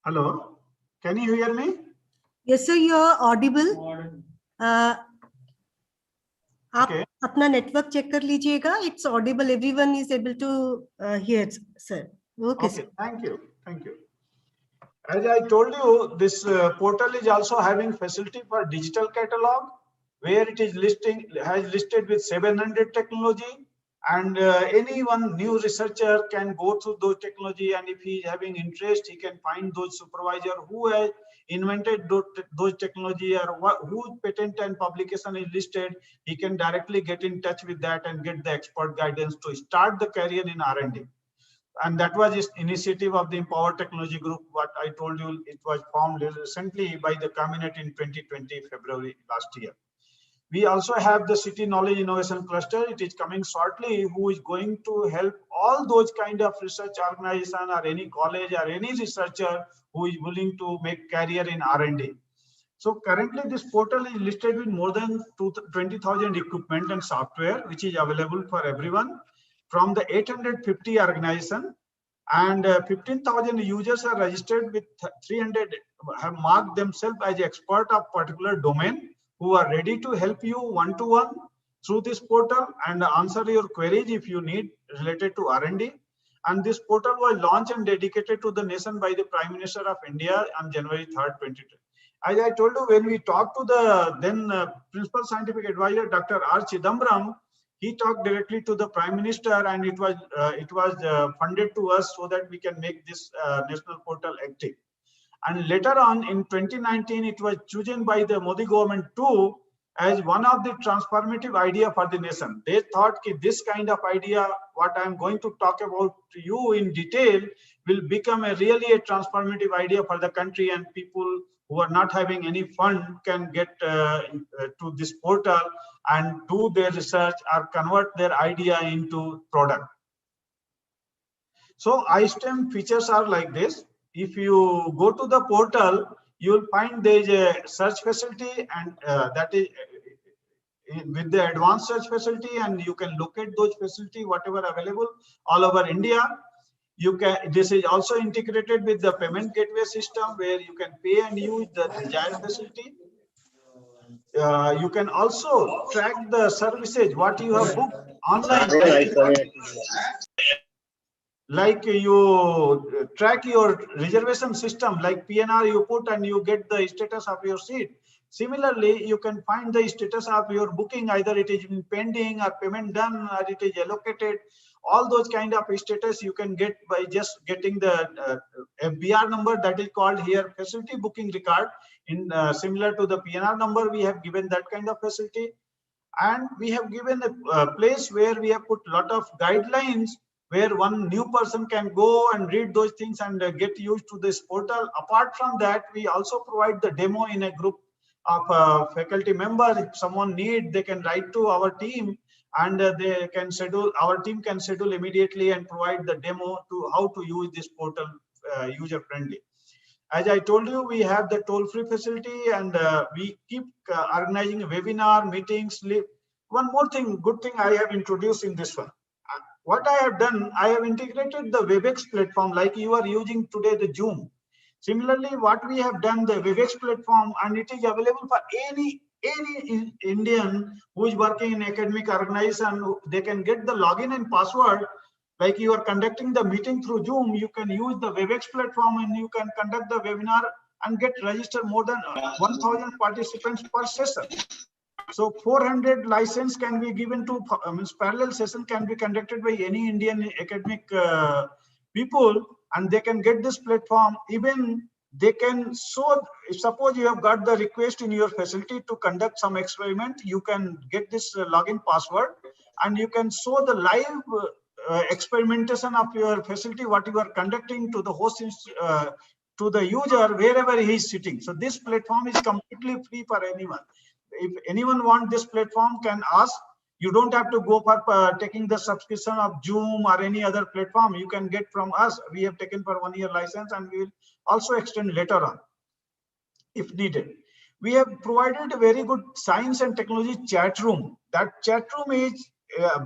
H: Hello. Can you hear me?
A: Yes, sir, you are audible. आप अपना network check कर लीजिएगा. It's audible. Everyone is able to hear, sir. Okay, sir.
H: Thank you. Thank you. As I told you, this portal is also having facility for digital catalog, where it is has listed with 700 technology, and anyone new researcher can go through those technology, and if he is having interest, he can find those supervisor who has invented those technology or whose patent and publication is listed. He can directly get in touch with that and get the expert guidance to start the career in R&D. And that was this initiative of the Empower Technology Group. What I told you, it was formed recently by the cabinet in 2020 February last year. We also have the City Knowledge Innovation Cluster. It is coming shortly, who is going to help all those kind of research organization or any college or any researcher who is willing to make career in R&D. So currently this portal is listed with more than 20,000 equipment and software, which is available for everyone from the 850 organization, and 15,000 users are registered with 300 have marked themselves as expert of particular domain, who are ready to help you one-to-one through this portal and answer your queries if you need related to R&D. And this portal was launched and dedicated to the nation by the Prime Minister of India on January 3rd, 2020. As I told you, when we talked to the then Principal Scientific Advisor, Dr. R. Chidambaram, he talked directly to the Prime Minister, and it was funded to us so that we can make this national portal active. And later on in 2019, it was chosen by the Modi government too as one of the transformative idea for the nation. They thought that this kind of idea, what I am going to talk about to you in detail, will become really a transformative idea for the country, and people who are not having any fund can get to this portal and do their research or convert their idea into product. So ISTEM features are like this. If you go to the portal, you will find there is a search facility, and that is with the advanced search facility, and you can locate those facility whatever available all over India. You can. This is also integrated with the payment gateway system, where you can pay and use the desired facility. You can also track the services what you have booked online. Like you track your reservation system, like PNR you put and you get the status of your seat. Similarly, you can find the status of your booking, either it is in pending or payment done or it is allocated. All those kind of status you can get by just getting the FBR number, that is called here facility booking record. In similar to the PNR number, we have given that kind of facility, and we have given a place where we have put a lot of guidelines where one new person can go and read those things and get used to this portal. Apart from that, we also provide the demo in a group of faculty members. If someone need, they can write to our team, and they can schedule, our team can schedule immediately and provide the demo to how to use this portal user friendly. As I told you, we have the toll-free facility, and we keep organizing webinar meetings. One more thing, good thing I have introduced in this one. What I have done, I have integrated the WebEx platform like you are using today, the Zoom. Similarly, what we have done, the WebEx platform, and it is available for any Indian who is working in academic organization. They can get the login and password. Like you are conducting the meeting through Zoom, you can use the WebEx platform and you can conduct the webinar and get registered more than 1,000 participants per session. So 400 license can be given to, parallel session can be conducted by any Indian academic people, and they can get this platform. Even they can, so suppose you have got the request in your facility to conduct some experiment, you can get this login password and you can show the live experimentation of your facility, what you are conducting, to the host, to the user wherever he is sitting. So this platform is completely free for anyone. If anyone wants this platform, can ask. You don't have to go for taking the subscription of Zoom or any other platform. You can get from us. We have taken for 1 year license, and we will also extend later on if needed. We have provided a very good science and technology chat room. That chat room is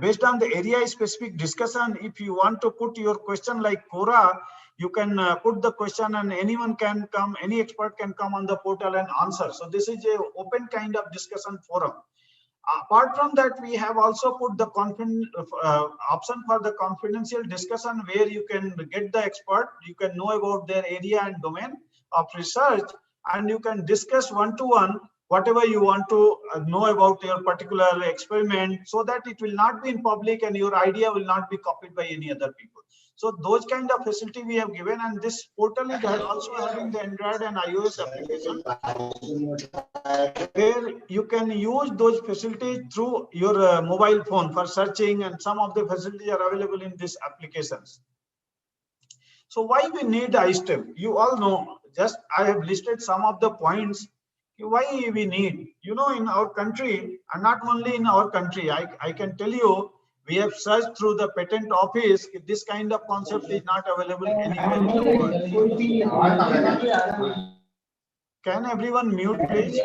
H: based on the area specific discussion. If you want to put your question like Quora, you can put the question and anyone can come, any expert can come on the portal and answer. So this is a open kind of discussion forum. Apart from that, we have also put the option for the confidential discussion, where you can get the expert, you can know about their area and domain of research, and you can discuss one-to-one whatever you want to know about your particular experiment, so that it will not be in public and your idea will not be copied by any other people. So those kind of facility we have given, and this portal is also having the Android and iOS application, where you can use those facilities through your mobile phone for searching, and some of the facilities are available in these applications. So why we need iSTEM? You all know, just I have listed some of the points why we need. You know, in our country, and not only in our country, I can tell you, we have searched through the patent office. This kind of concept is not available anywhere in the world. Can everyone mute, please?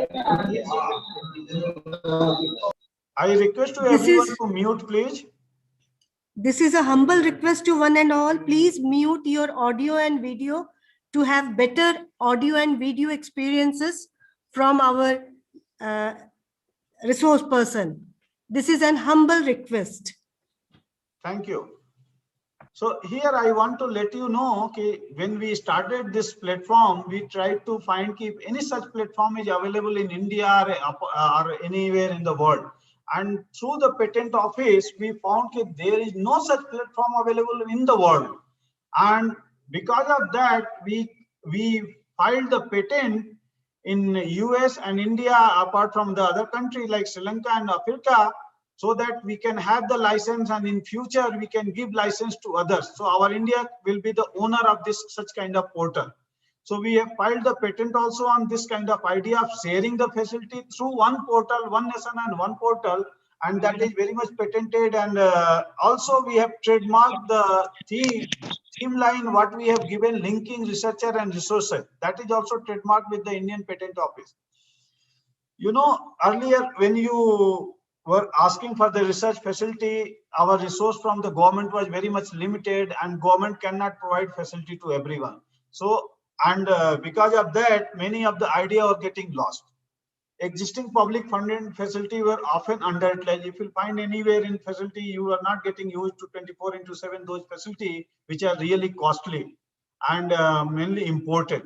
H: I request to everyone to mute, please.
A: This is a humble request to one and all. Please mute your audio and video to have better audio and video experiences from our resource person. This is an humble request.
H: Thank you. So here I want to let you know, okay, when we started this platform, we tried to find if any such platform is available in India or anywhere in the world. And through the patent office, we found that there is no such platform available in the world. And because of that, we filed the patent in US and India, apart from the other country like Sri Lanka and Africa, so that we can have the license, and in future we can give license to others. So our India will be the owner of this such kind of portal. So we have filed the patent also on this kind of idea of sharing the facility through one portal, one nation and one portal, and that is very much patented. And also we have trademarked the theme line, what we have given, linking researcher and resources. That is also trademarked with the Indian Patent Office. You know, earlier when you were asking for the research facility, our resource from the government was very much limited, and government cannot provide facility to everyone. So, and because of that, many of the idea are getting lost. Existing public funded facility were often underutilized. If you find anywhere in facility, you are not getting used to 24/7 those facility, which are really costly and mainly imported.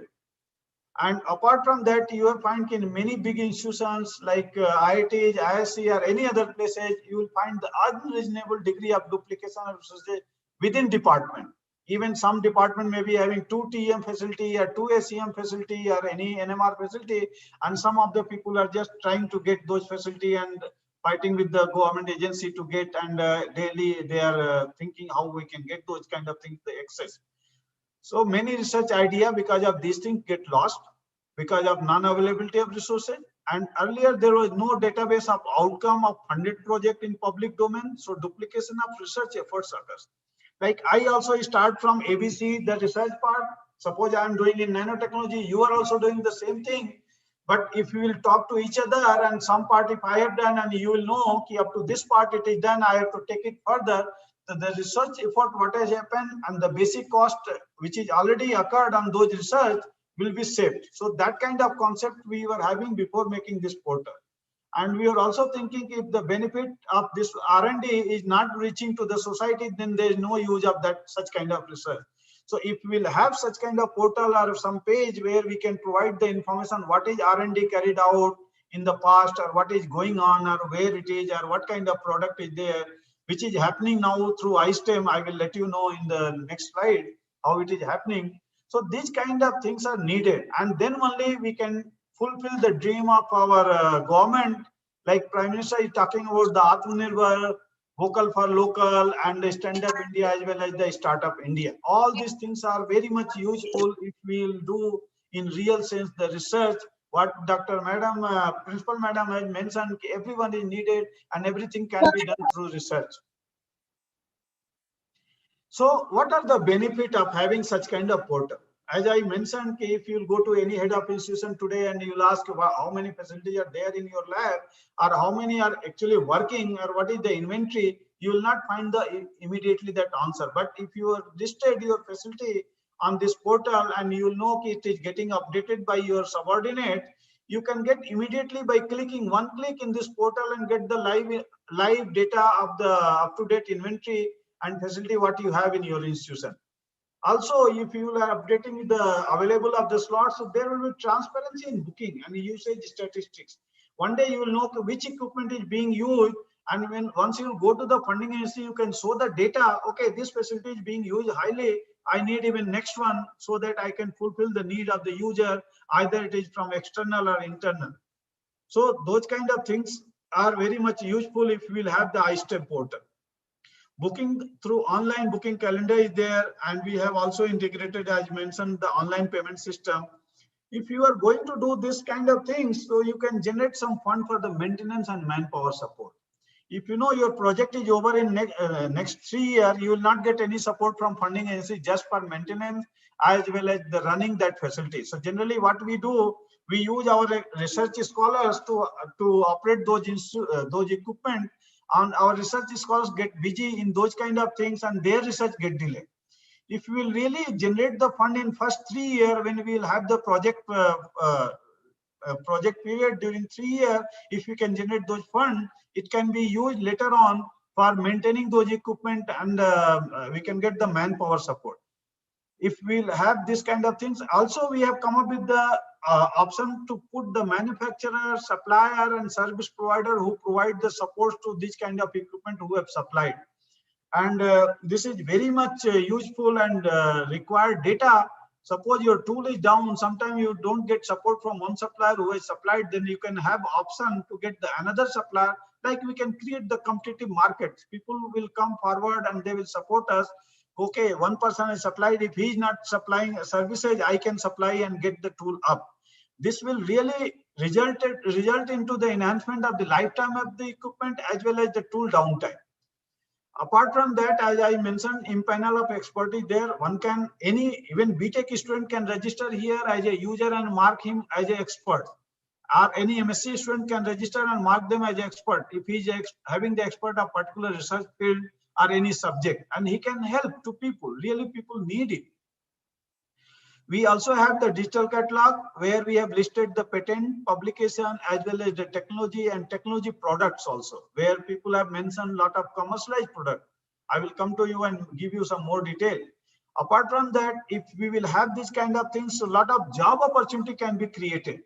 H: And apart from that, you will find in many big institutions like IITs, ISC, or any other places, you will find the unreasonable degree of duplication of research within department. Even some department may be having 2 TM facility or 2 SEM facility or any NMR facility, and some of the people are just trying to get those facility and fighting with the government agency to get, and daily they are thinking how we can get those kind of things, the access. So many research idea because of these things get lost because of non-availability of resources. And earlier there was no database of outcome of funded project in public domain. So duplication of research efforts occurs. Like I also start from ABC, the research part. Suppose I am doing in nanotechnology, you are also doing the same thing. But if you will talk to each other and some part if I have done and you will know ki up to this part it is done, I have to take it further. So the research effort, what has happened and the basic cost which is already occurred on those research will be saved. So that kind of concept we were having before making this portal. And we are also thinking if the benefit of this R&D is not reaching to the society, then there is no use of that such kind of research. So if we'll have such kind of portal or some page where we can provide the information what is R&D carried out in the past or what is going on or where it is or what kind of product is there, which is happening now through iSTEM. I will let you know in the next slide how it is happening. So these kind of things are needed, and then only we can fulfill the dream of our government. Like Prime Minister is talking about the Atmanirbhar, vocal for local, and the Stand Up India as well as the Startup India. All these things are very much useful if we will do in real sense the research. What Dr. Madam, Principal Madam has mentioned, everyone is needed and everything can be done through research. So what are the benefit of having such kind of portal? As I mentioned, if you go to any head of institution today and you'll ask how many facilities are there in your lab or how many are actually working or what is the inventory, you will not find immediately that answer. But if you are listed your facility on this portal and you will know it is getting updated by your subordinate, you can get immediately by clicking one click in this portal and get the live data of the up-to-date inventory and facility what you have in your institution. Also, if you are updating the available of the slots, so there will be transparency in booking and usage statistics. One day you will know which equipment is being used, and when once you go to the funding agency, you can show the data. Okay, this facility is being used highly. I need even next one so that I can fulfill the need of the user, either it is from external or internal. So those kind of things are very much useful if we will have the iSTEM portal. Booking through online booking calendar is there, and we have also integrated, as mentioned, the online payment system. If you are going to do this kind of things, so you can generate some fund for the maintenance and manpower support. If you know your project is over in next 3 years, you will not get any support from funding agency just for maintenance as well as the running that facility. So generally what we do, we use our research scholars to operate those equipment, and our research scholars get busy in those kind of things and their research get delayed. If we will really generate the fund in first 3 years, when we will have the project period during 3 years, if we can generate those funds, it can be used later on for maintaining those equipment, and we can get the manpower support. If we'll have this kind of things, also we have come up with the option to put the manufacturer, supplier, and service provider who provide the support to this kind of equipment who have supplied. And this is very much useful and required data. Suppose your tool is down, sometimes you don't get support from one supplier who has supplied, then you can have option to get another supplier. Like we can create the competitive markets. People will come forward and they will support us. Okay, one person is supplied. If he is not supplying services, I can supply and get the tool up. This will really result into the enhancement of the lifetime of the equipment as well as the tool downtime. Apart from that, as I mentioned, in panel of expertise there, one can, even BTech student can register here as a user and mark him as an expert. Or any MSc student can register and mark them as an expert if he is having the expert of particular research field or any subject, and he can help to people. Really, people need it. We also have the digital catalog where we have listed the patent, publication, as well as the technology and technology products also, where people have mentioned a lot of commercialized product. I will come to you and give you some more detail. Apart from that, if we will have these kind of things, a lot of job opportunity can be created.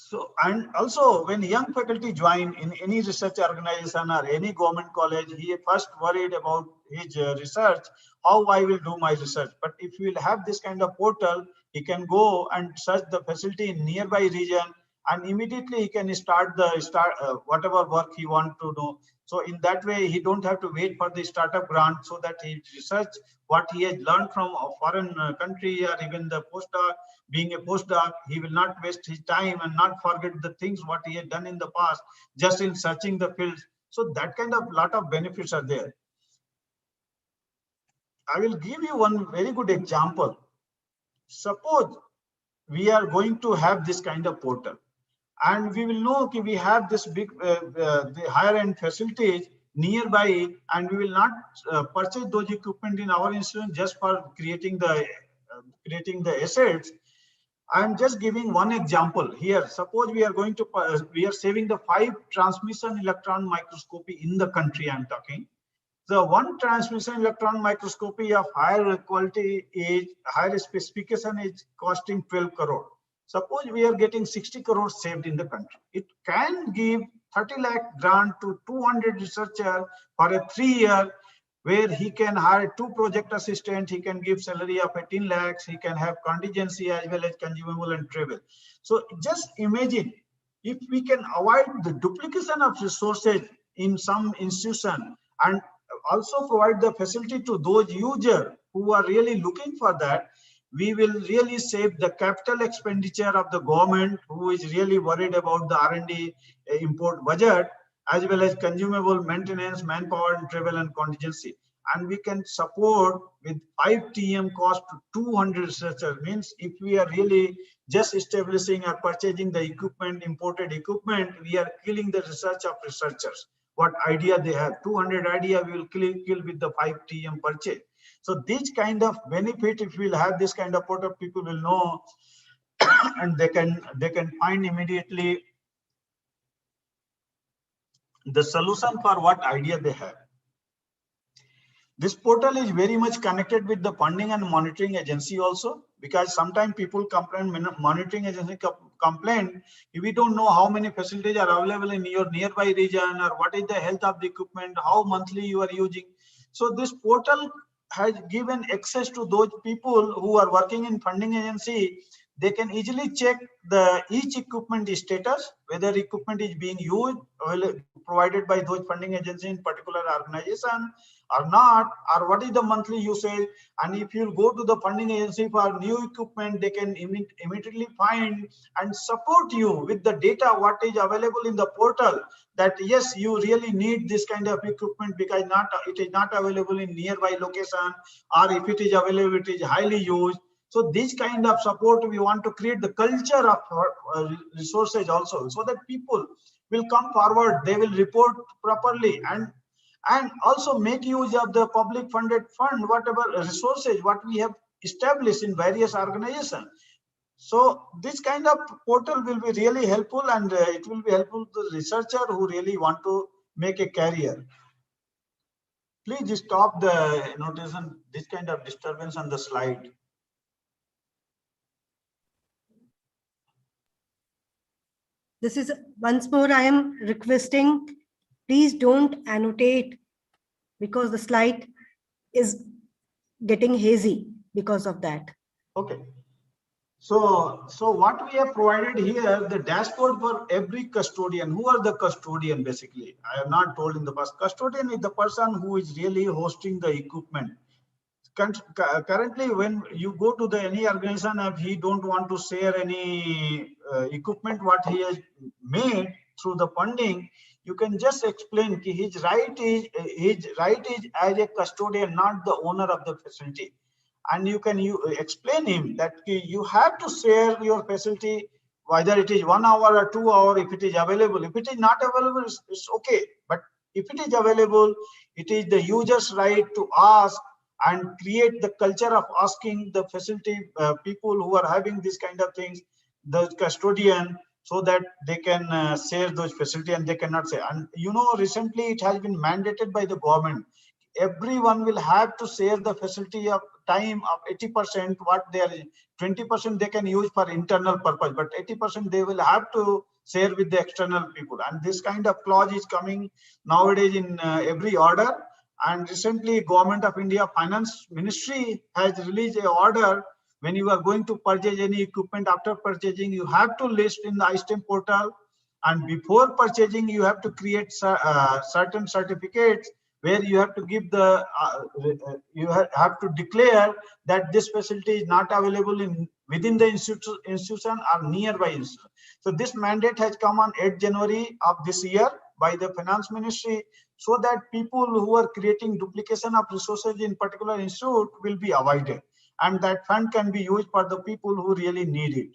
H: So, and also when young faculty join in any research organization or any government college, he first worried about his research, how I will do my research. But if we will have this kind of portal, he can go and search the facility in nearby region and immediately he can start whatever work he want to do. So in that way, he don't have to wait for the startup grant, so that he research what he has learned from a foreign country, or even the postdoc. Being a postdoc, he will not waste his time and not forget the things what he had done in the past, just in searching the fields. So that kind of lot of benefits are there. I will give you one very good example. Suppose we are going to have this kind of portal, and we will know that we have this big the higher end facilities nearby, and we will not purchase those equipment in our institution just for creating the assets. I'm just giving one example here. Suppose we are going to we are saving the 5 transmission electron microscopy in the country. I'm talking. The one transmission electron microscopy of higher quality is higher specification is costing 12 crore. Suppose we are getting 60 crore saved in the country. It can give 30 lakh grant to 200 researcher for a 3-year, where he can hire 2 project assistants, he can give salary of 18 lakhs, he can have contingency as well as consumable and travel. So just imagine if we can avoid the duplication of resources in some institution, and also provide the facility to those users who are really looking for that, we will really save the capital expenditure of the government, who is really worried about the R&D import budget, as well as consumable maintenance, manpower, and travel and contingency. And we can support with 5 TM cost to 200 researchers. Means if we are really just establishing or purchasing the equipment, imported equipment, we are killing the research of researchers. What idea they have, 200 idea we will kill with the 5 TM purchase. So this kind of benefit, if we'll have this kind of portal, people will know and they can find immediately the solution for what idea they have. This portal is very much connected with the funding and monitoring agency also, because sometimes people complain, monitoring agency complain, if we don't know how many facilities are available in your nearby region, or what is the health of the equipment, how monthly you are using. So this portal has given access to those people who are working in funding agency. They can easily check the each equipment status, whether equipment is being used, provided by those funding agency in particular organization or not, or what is the monthly usage. And if you go to the funding agency for new equipment, they can immediately find and support you with the data what is available in the portal, that yes, you really need this kind of equipment because it is not available in nearby location, or if it is available, it is highly used. So this kind of support, we want to create the culture of resources also, so that people will come forward, they will report properly, and also make use of the public funded fund, whatever resources what we have established in various organizations. So this kind of portal will be really helpful, and it will be helpful to the researcher who really want to make a career. Please stop the notation, this kind of disturbance on the slide.
A: This is once more I am requesting, please don't annotate, because the slide is getting hazy because of that.
H: Okay. So what we have provided here, the dashboard for every custodian. Who are the custodian basically? I have not told in the past. Custodian is the person who is really hosting the equipment. Currently, when you go to any organization, if he don't want to share any equipment what he has made through the funding, you can just explain his right is as a custodian, not the owner of the facility. And you can explain him that you have to share your facility, whether it is 1 hour or 2 hours, if it is available. If it is not available, it's okay. But if it is available, it is the user's right to ask and create the culture of asking the facility people who are having this kind of things, the custodian, so that they can share those facility, and they cannot say. And recently it has been mandated by the government. Everyone will have to share the facility of time of 80%, what they are 20% they can use for internal purpose, but 80% they will have to share with the external people. And this kind of clause is coming nowadays in every order. And recently, Government of India Finance Ministry has released an order when you are going to purchase any equipment, after purchasing, you have to list in the iSTEM portal. And before purchasing, you have to create certain certificates where you have to give the, you have to declare that this facility is not available within the institution or nearby institution. So this mandate has come on 8th January of this year by the Finance Ministry, so that people who are creating duplication of resources in particular institute will be avoided, and that fund can be used for the people who really need it.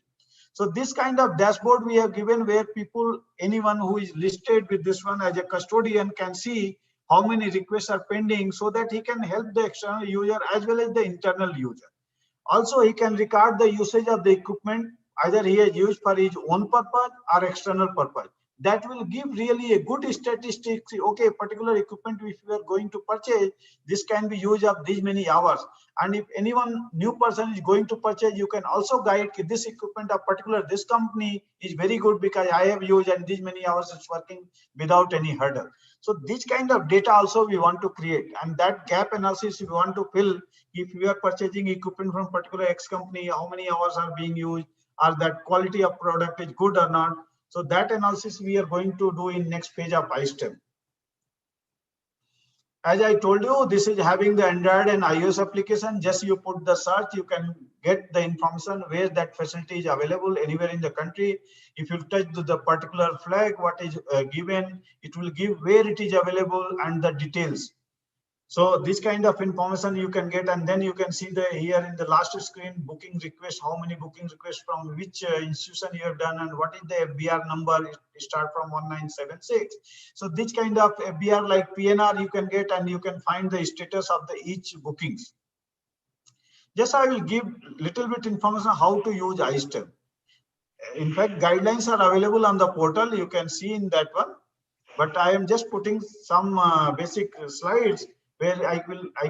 H: So this kind of dashboard we have given, where people, anyone who is listed with this one as a custodian, can see how many requests are pending, so that he can help the external user as well as the internal user. Also, he can record the usage of the equipment, either he has used for his own purpose or external purpose. That will give really a good statistics. Okay, particular equipment if you are going to purchase, this can be used of these many hours. And if anyone new person is going to purchase, you can also guide this equipment of particular this company is very good because I have used and these many hours it's working without any hurdle. So this kind of data also we want to create, and that gap analysis we want to fill. If you are purchasing equipment from particular X company, how many hours are being used, or that quality of product is good or not. So that analysis we are going to do in next page of iSTEM. As I told you, this is having the Android and iOS application. Just you put the search, you can get the information where that facility is available anywhere in the country. If you touch the particular flag, what is given, it will give where it is available and the details. So this kind of information you can get, and then you can see the here in the last screen booking request, how many booking requests from which institution you have done, and what is the FBR number. It start from 1976. So this kind of FBR like PNR you can get, and you can find the status of the each bookings. Just I will give little bit information how to use iSTEM. In fact, guidelines are available on the portal. You can see in that one, but I am just putting some basic slides where I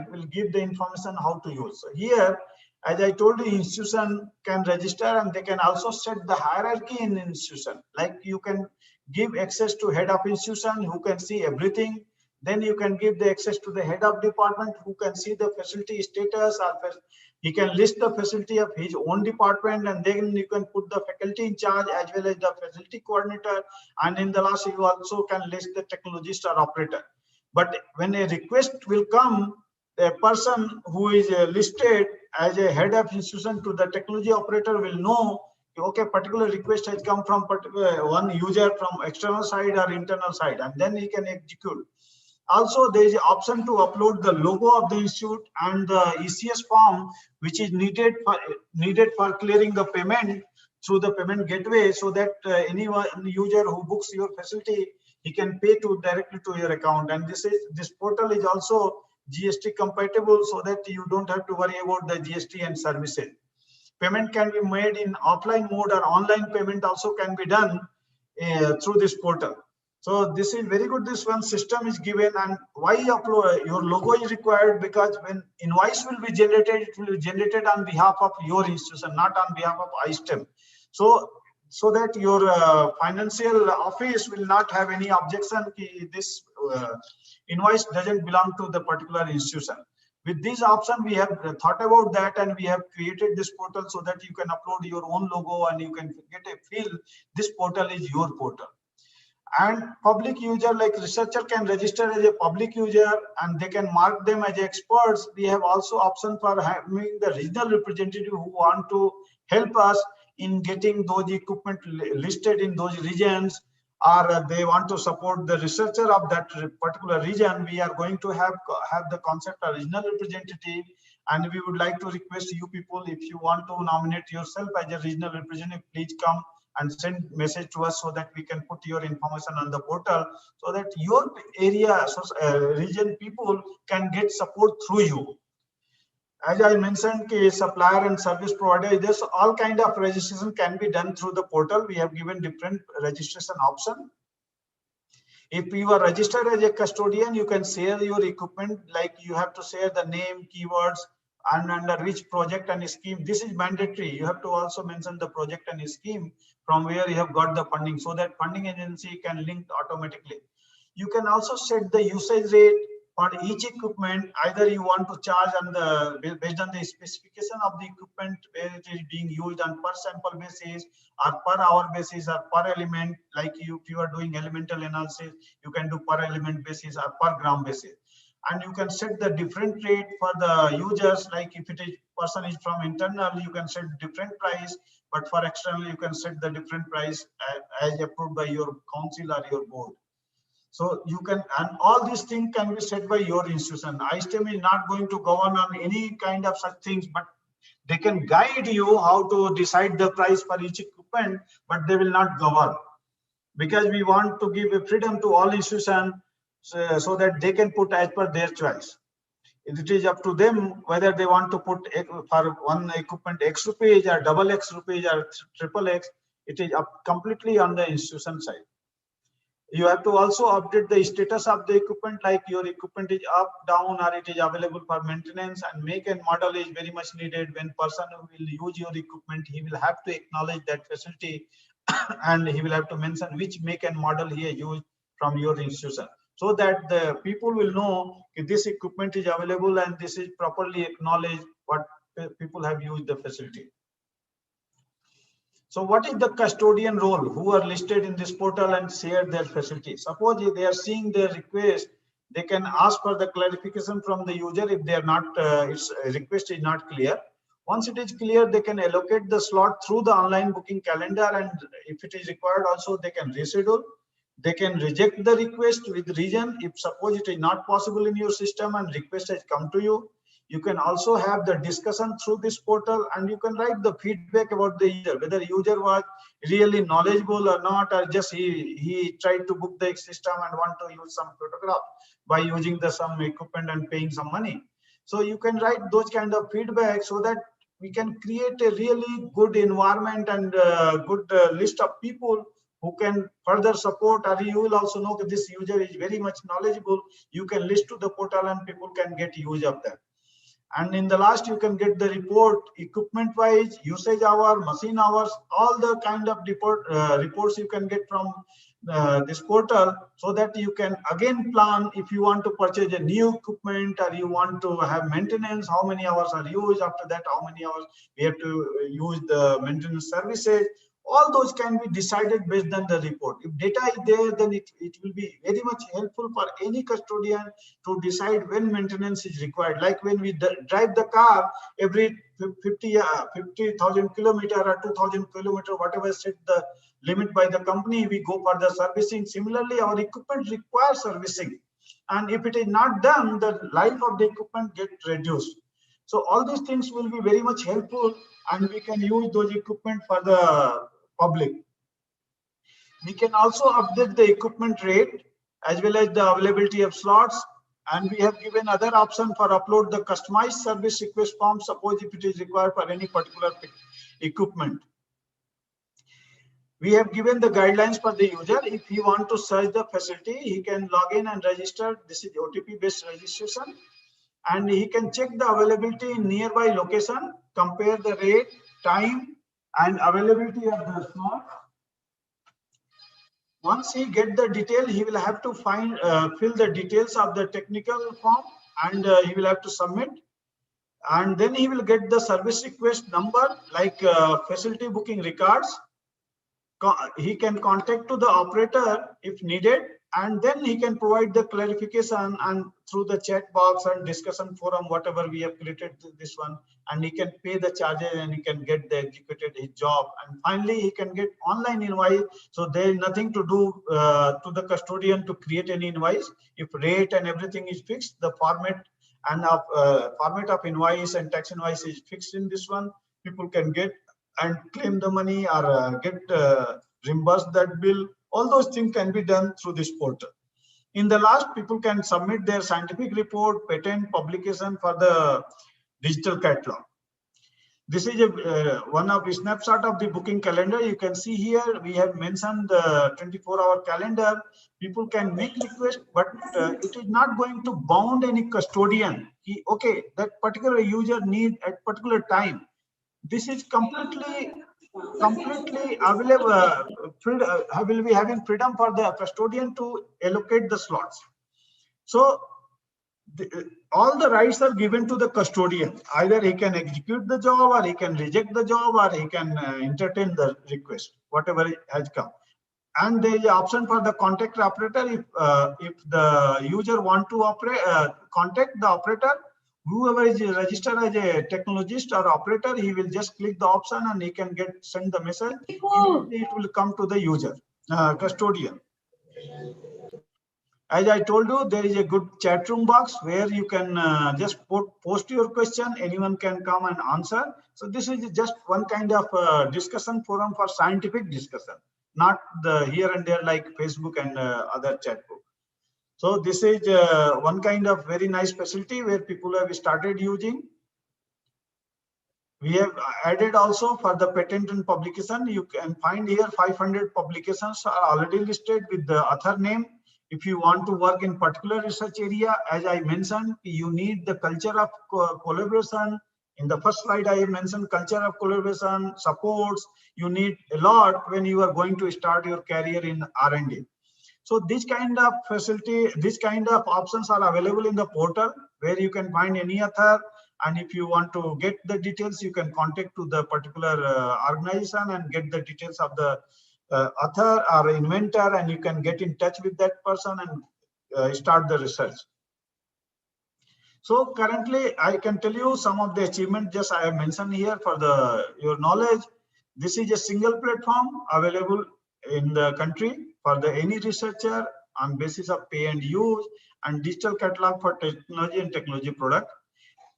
H: will give the information how to use. So here, as I told you, institution can register, and they can also set the hierarchy in institution. Like you can give access to head of institution who can see everything. Then you can give the access to the head of department who can see the facility status, or he can list the facility of his own department, and then you can put the faculty in charge as well as the facility coordinator. And in the last, you also can list the technologist or operator. But when a request will come, a person who is listed as a head of institution to the technology operator will know, okay, particular request has come from particular one user from external side or internal side, and then he can execute. Also, there is an option to upload the logo of the institute and the ECS form, which is needed for clearing the payment through the payment gateway, so that any user who books your facility, he can pay directly to your account. And this portal is also GST compatible, so that you don't have to worry about the GST and services. Payment can be made in offline mode, or online payment also can be done through this portal. So this is very good. This one system is given, and why upload your logo is required, because when invoice will be generated, it will be generated on behalf of your institution, not on behalf of iSTEM. So that your financial office will not have any objection. This invoice doesn't belong to the particular institution. With this option, we have thought about that, and we have created this portal so that you can upload your own logo and you can get a feel this portal is your portal. And public user like researcher can register as a public user, and they can mark them as experts. We have also option for having the regional representative who want to help us in getting those equipment listed in those regions, or they want to support the researcher of that particular region. We are going to have the concept of regional representative, and we would like to request you people, if you want to nominate yourself as a regional representative, please come and send message to us so that we can put your information on the portal, so that your area region people can get support through you. As I mentioned, supplier and service provider, this all kind of registration can be done through the portal. We have given different registration option. If you are registered as a custodian, you can share your equipment, like you have to share the name, keywords, and under which project and scheme. This is mandatory. You have to also mention the project and scheme from where you have got the funding, so that funding agency can link automatically. You can also set the usage rate, for each equipment, either you want to charge on the based on the specification of the equipment where it is being used on per sample basis or per hour basis or per element. Like if you are doing elemental analysis, you can do per element basis or per gram basis. And you can set the different rate for the users. Like if it is person is from internal, you can set different price, but for external, you can set the different price as approved by your council or your board. So you can, and all these things can be set by your institution. ISTEM is not going to govern on any kind of such things, but they can guide you how to decide the price for each equipment, but they will not govern, because we want to give a freedom to all institutions so that they can put as per their choice. It is up to them whether they want to put for one equipment X rupees or double X rupees or triple X. It is up completely on the institution side. You have to also update the status of the equipment, like your equipment is up, down, or it is available for maintenance, and make and model is very much needed. When person will use your equipment, he will have to acknowledge that facility and he will have to mention which make and model he has used from your institution, so that the people will know if this equipment is available and this is properly acknowledged what people have used the facility. So what is the custodian role who are listed in this portal and share their facility? Suppose they are seeing their request, they can ask for the clarification from the user if they are not, its request is not clear. Once it is clear, they can allocate the slot through the online booking calendar, and if it is required also they can reschedule. They can reject the request with reason if suppose it is not possible in your system and request has come to you. You can also have the discussion through this portal, and you can write the feedback about the user, whether user was really knowledgeable or not, or just he tried to book the system and want to use some photograph by using the some equipment and paying some money. So you can write those kind of feedback so that we can create a really good environment and good list of people who can further support, or you will also know that this user is very much knowledgeable. You can list to the portal and people can get use of that. And in the last, you can get the report equipment wise, usage hour, machine hours, all the kind of reports you can get from this portal, so that you can again plan if you want to purchase a new equipment or you want to have maintenance, how many hours are used, after that how many hours we have to use the maintenance services. All those can be decided based on the report. If data is there, then it will be very much helpful for any custodian to decide when maintenance is required. Like when we drive the car every 50,000 kilometer or 2,000 kilometer, whatever set the limit by the company, we go for the servicing. Similarly, our equipment requires servicing, and if it is not done, the life of the equipment gets reduced. So all these things will be very much helpful, and we can use those equipment for the public. We can also update the equipment rate as well as the availability of slots, and we have given other option for upload the customized service request form, suppose if it is required for any particular equipment. We have given the guidelines for the user. If he want to search the facility, he can log in and register. This is OTP based registration, and he can check the availability in nearby location, compare the rate, time, and availability of the slot. Once he get the detail, he will have to find fill the details of the technical form, and he will have to submit, and then he will get the service request number, like facility booking records. He can contact to the operator if needed, and then he can provide the clarification and through the chat box and discussion forum, whatever we have created this one, and he can pay the charges and he can get the executed his job. And finally, he can get online invoice. So there is nothing to do to the custodian to create any invoice. If rate and everything is fixed, the format and format of invoice and tax invoice is fixed in this one. People can get and claim the money or get reimbursed that bill. All those things can be done through this portal. In the last, people can submit their scientific report, patent, publication for the digital catalog. This is one of the snapshot of the booking calendar. You can see here we have mentioned the 24-hour calendar. People can make requests, but it is not going to bound any custodian. Okay, that particular user need at particular time. This is completely available. Will be having freedom for the custodian to allocate the slots. So all the rights are given to the custodian. Either he can execute the job, or he can reject the job, or he can entertain the request, whatever has come. And there is an option for the contact operator. If the user want to contact the operator, whoever is registered as a technologist or operator, he will just click the option and he can send the message. Immediately it will come to the user custodian. As I told you, there is a good chat room box where you can just post your question. Anyone can come and answer. So this is just one kind of discussion forum for scientific discussion, not the here and there like Facebook and other chat room. So this is one kind of very nice facility where people have started using. We have added also for the patent and publication. You can find here 500 publications are already listed with the author name. If you want to work in particular research area, as I mentioned, you need the culture of collaboration. In the first slide, I mentioned culture of collaboration, supports. You need a lot when you are going to start your career in R&D. So this kind of facility, this kind of options are available in the portal where you can find any author. And if you want to get the details, you can contact to the particular organization and get the details of the author or inventor, and you can get in touch with that person and start the research. So currently, I can tell you some of the achievements just I have mentioned here for your knowledge. This is a single platform available in the country for any researcher on basis of pay and use, and digital catalog for technology and technology product.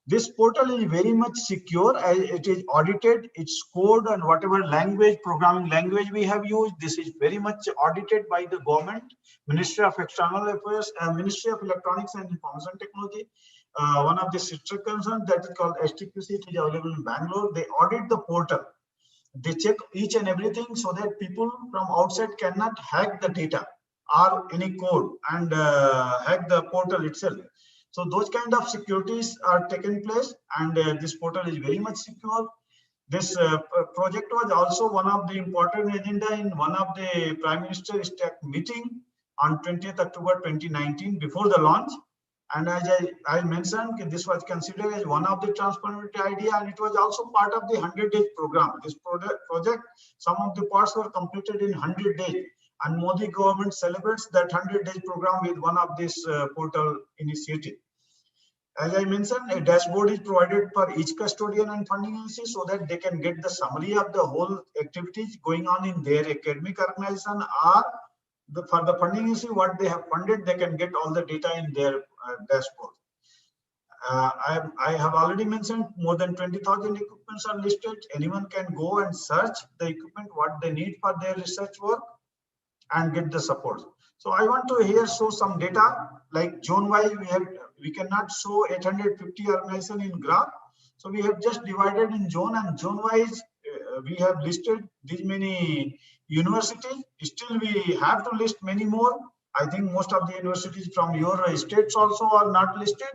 H: This portal is very much secure as it is audited, its code and whatever language, programming language we have used, this is very much audited by the government, Ministry of External Affairs, Ministry of Electronics and Information Technology. One of the sister concerns that is called STQC, it is available in Bangalore. They audit the portal. They check each and everything so that people from outside cannot hack the data or any code and hack the portal itself. So those kind of securities are taken place, and this portal is very much secure. This project was also one of the important agenda in one of the Prime Minister's meeting on 20th October 2019 before the launch. And as I mentioned, this was considered as one of the transformative idea, and it was also part of the 100-day program. This project, some of the parts were completed in 100 days. And Modi government celebrates that 100-day program with one of this portal initiative. As I mentioned, a dashboard is provided for each custodian and funding agency so that they can get the summary of the whole activities going on in their academic organization, or for the funding agency, what they have funded, they can get all the data in their dashboard. I have already mentioned more than 20,000 equipments are listed. Anyone can go and search the equipment, what they need for their research work, and get the support. So I want to here show some data like zone wise. We cannot show 850 organizations in graph. So we have just divided in zone, and zone wise we have listed these many universities. Still we have to list many more. I think most of the universities from your states also are not listed.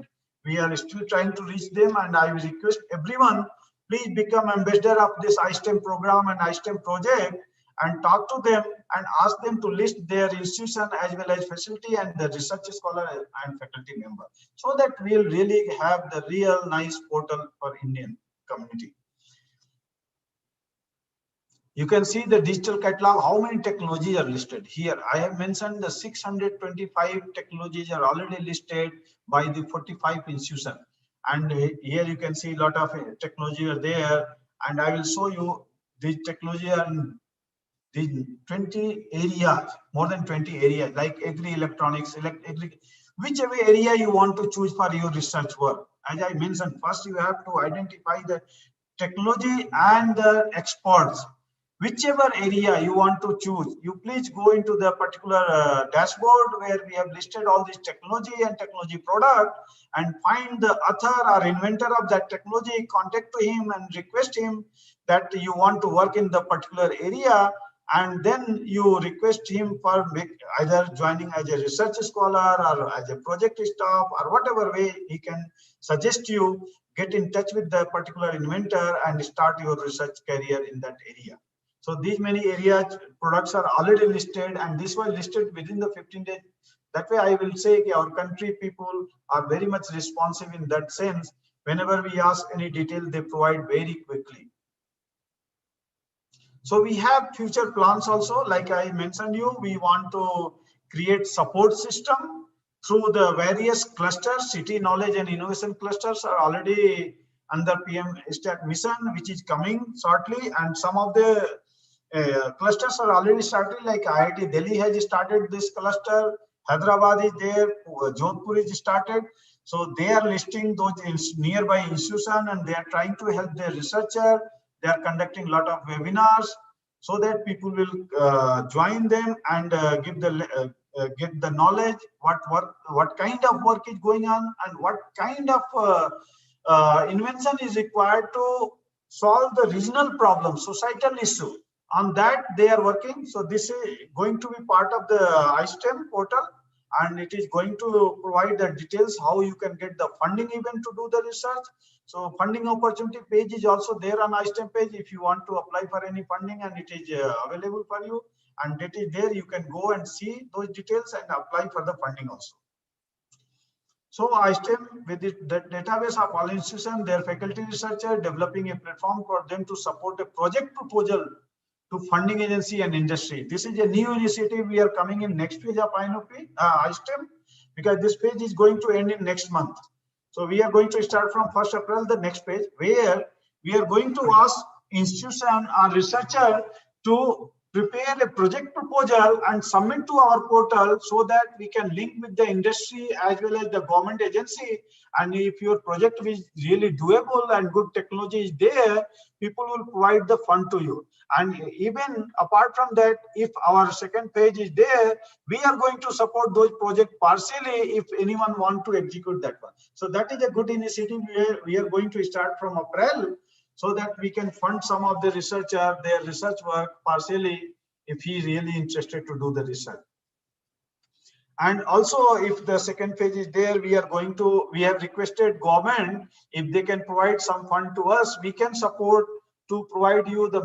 H: We are still trying to reach them, and I will request everyone, please become ambassador of this iSTEM program and iSTEM project, and talk to them and ask them to list their institution as well as facility and the research scholar and faculty member, so that we'll really have the real nice portal for Indian community. You can see the digital catalog, how many technologies are listed here. I have mentioned the 625 technologies are already listed by the 45 institutions. And here you can see a lot of technology are there. And I will show you these technology are in the 20 areas, more than 20 areas, like agri electronics, whichever area you want to choose for your research work. As I mentioned, first you have to identify the technology and the experts. Whichever area you want to choose, you please go into the particular dashboard where we have listed all this technology and technology product, and find the author or inventor of that technology, contact to him and request him that you want to work in the particular area, and then you request him for either joining as a research scholar or as a project staff, or whatever way he can suggest you. Get in touch with the particular inventor and start your research career in that area. So these many areas products are already listed, and this was listed within the 15 days. That way I will say our country people are very much responsive in that sense. Whenever we ask any detail, they provide very quickly. So we have future plans also, like I mentioned you, we want to create support system through the various clusters. City knowledge and innovation clusters are already under PM Stat mission, which is coming shortly, and some of the clusters are already started, like IIT Delhi has started this cluster, Hyderabad is there, Jodhpur is started. So they are listing those nearby institutions, and they are trying to help their researcher. They are conducting a lot of webinars so that people will join them and get the knowledge, what kind of work is going on, and what kind of invention is required to solve the regional problem, societal issue. On that they are working. So this is going to be part of the iSTEM portal, and it is going to provide the details how you can get the funding even to do the research. So funding opportunity page is also there on iSTEM page if you want to apply for any funding, and it is available for you, and it is there. You can go and see those details and apply for the funding also. So iSTEM, with the database of all institutions, their faculty researcher, developing a platform for them to support a project proposal to funding agency and industry. This is a new initiative we are coming in next page of iSTEM, because this page is going to end in next month. So we are going to start from 1st April, the next page, where we are going to ask institution or researcher to prepare a project proposal and submit to our portal, so that we can link with the industry as well as the government agency. And if your project is really doable and good technology is there, people will provide the fund to you. And even apart from that, if our second page is there, we are going to support those projects partially if anyone want to execute that one. So that is a good initiative where we are going to start from April, so that we can fund some of the researcher, their research work partially, if he is really interested to do the research. And also, if the second page is there, we have requested government, if they can provide some fund to us, we can support to provide you the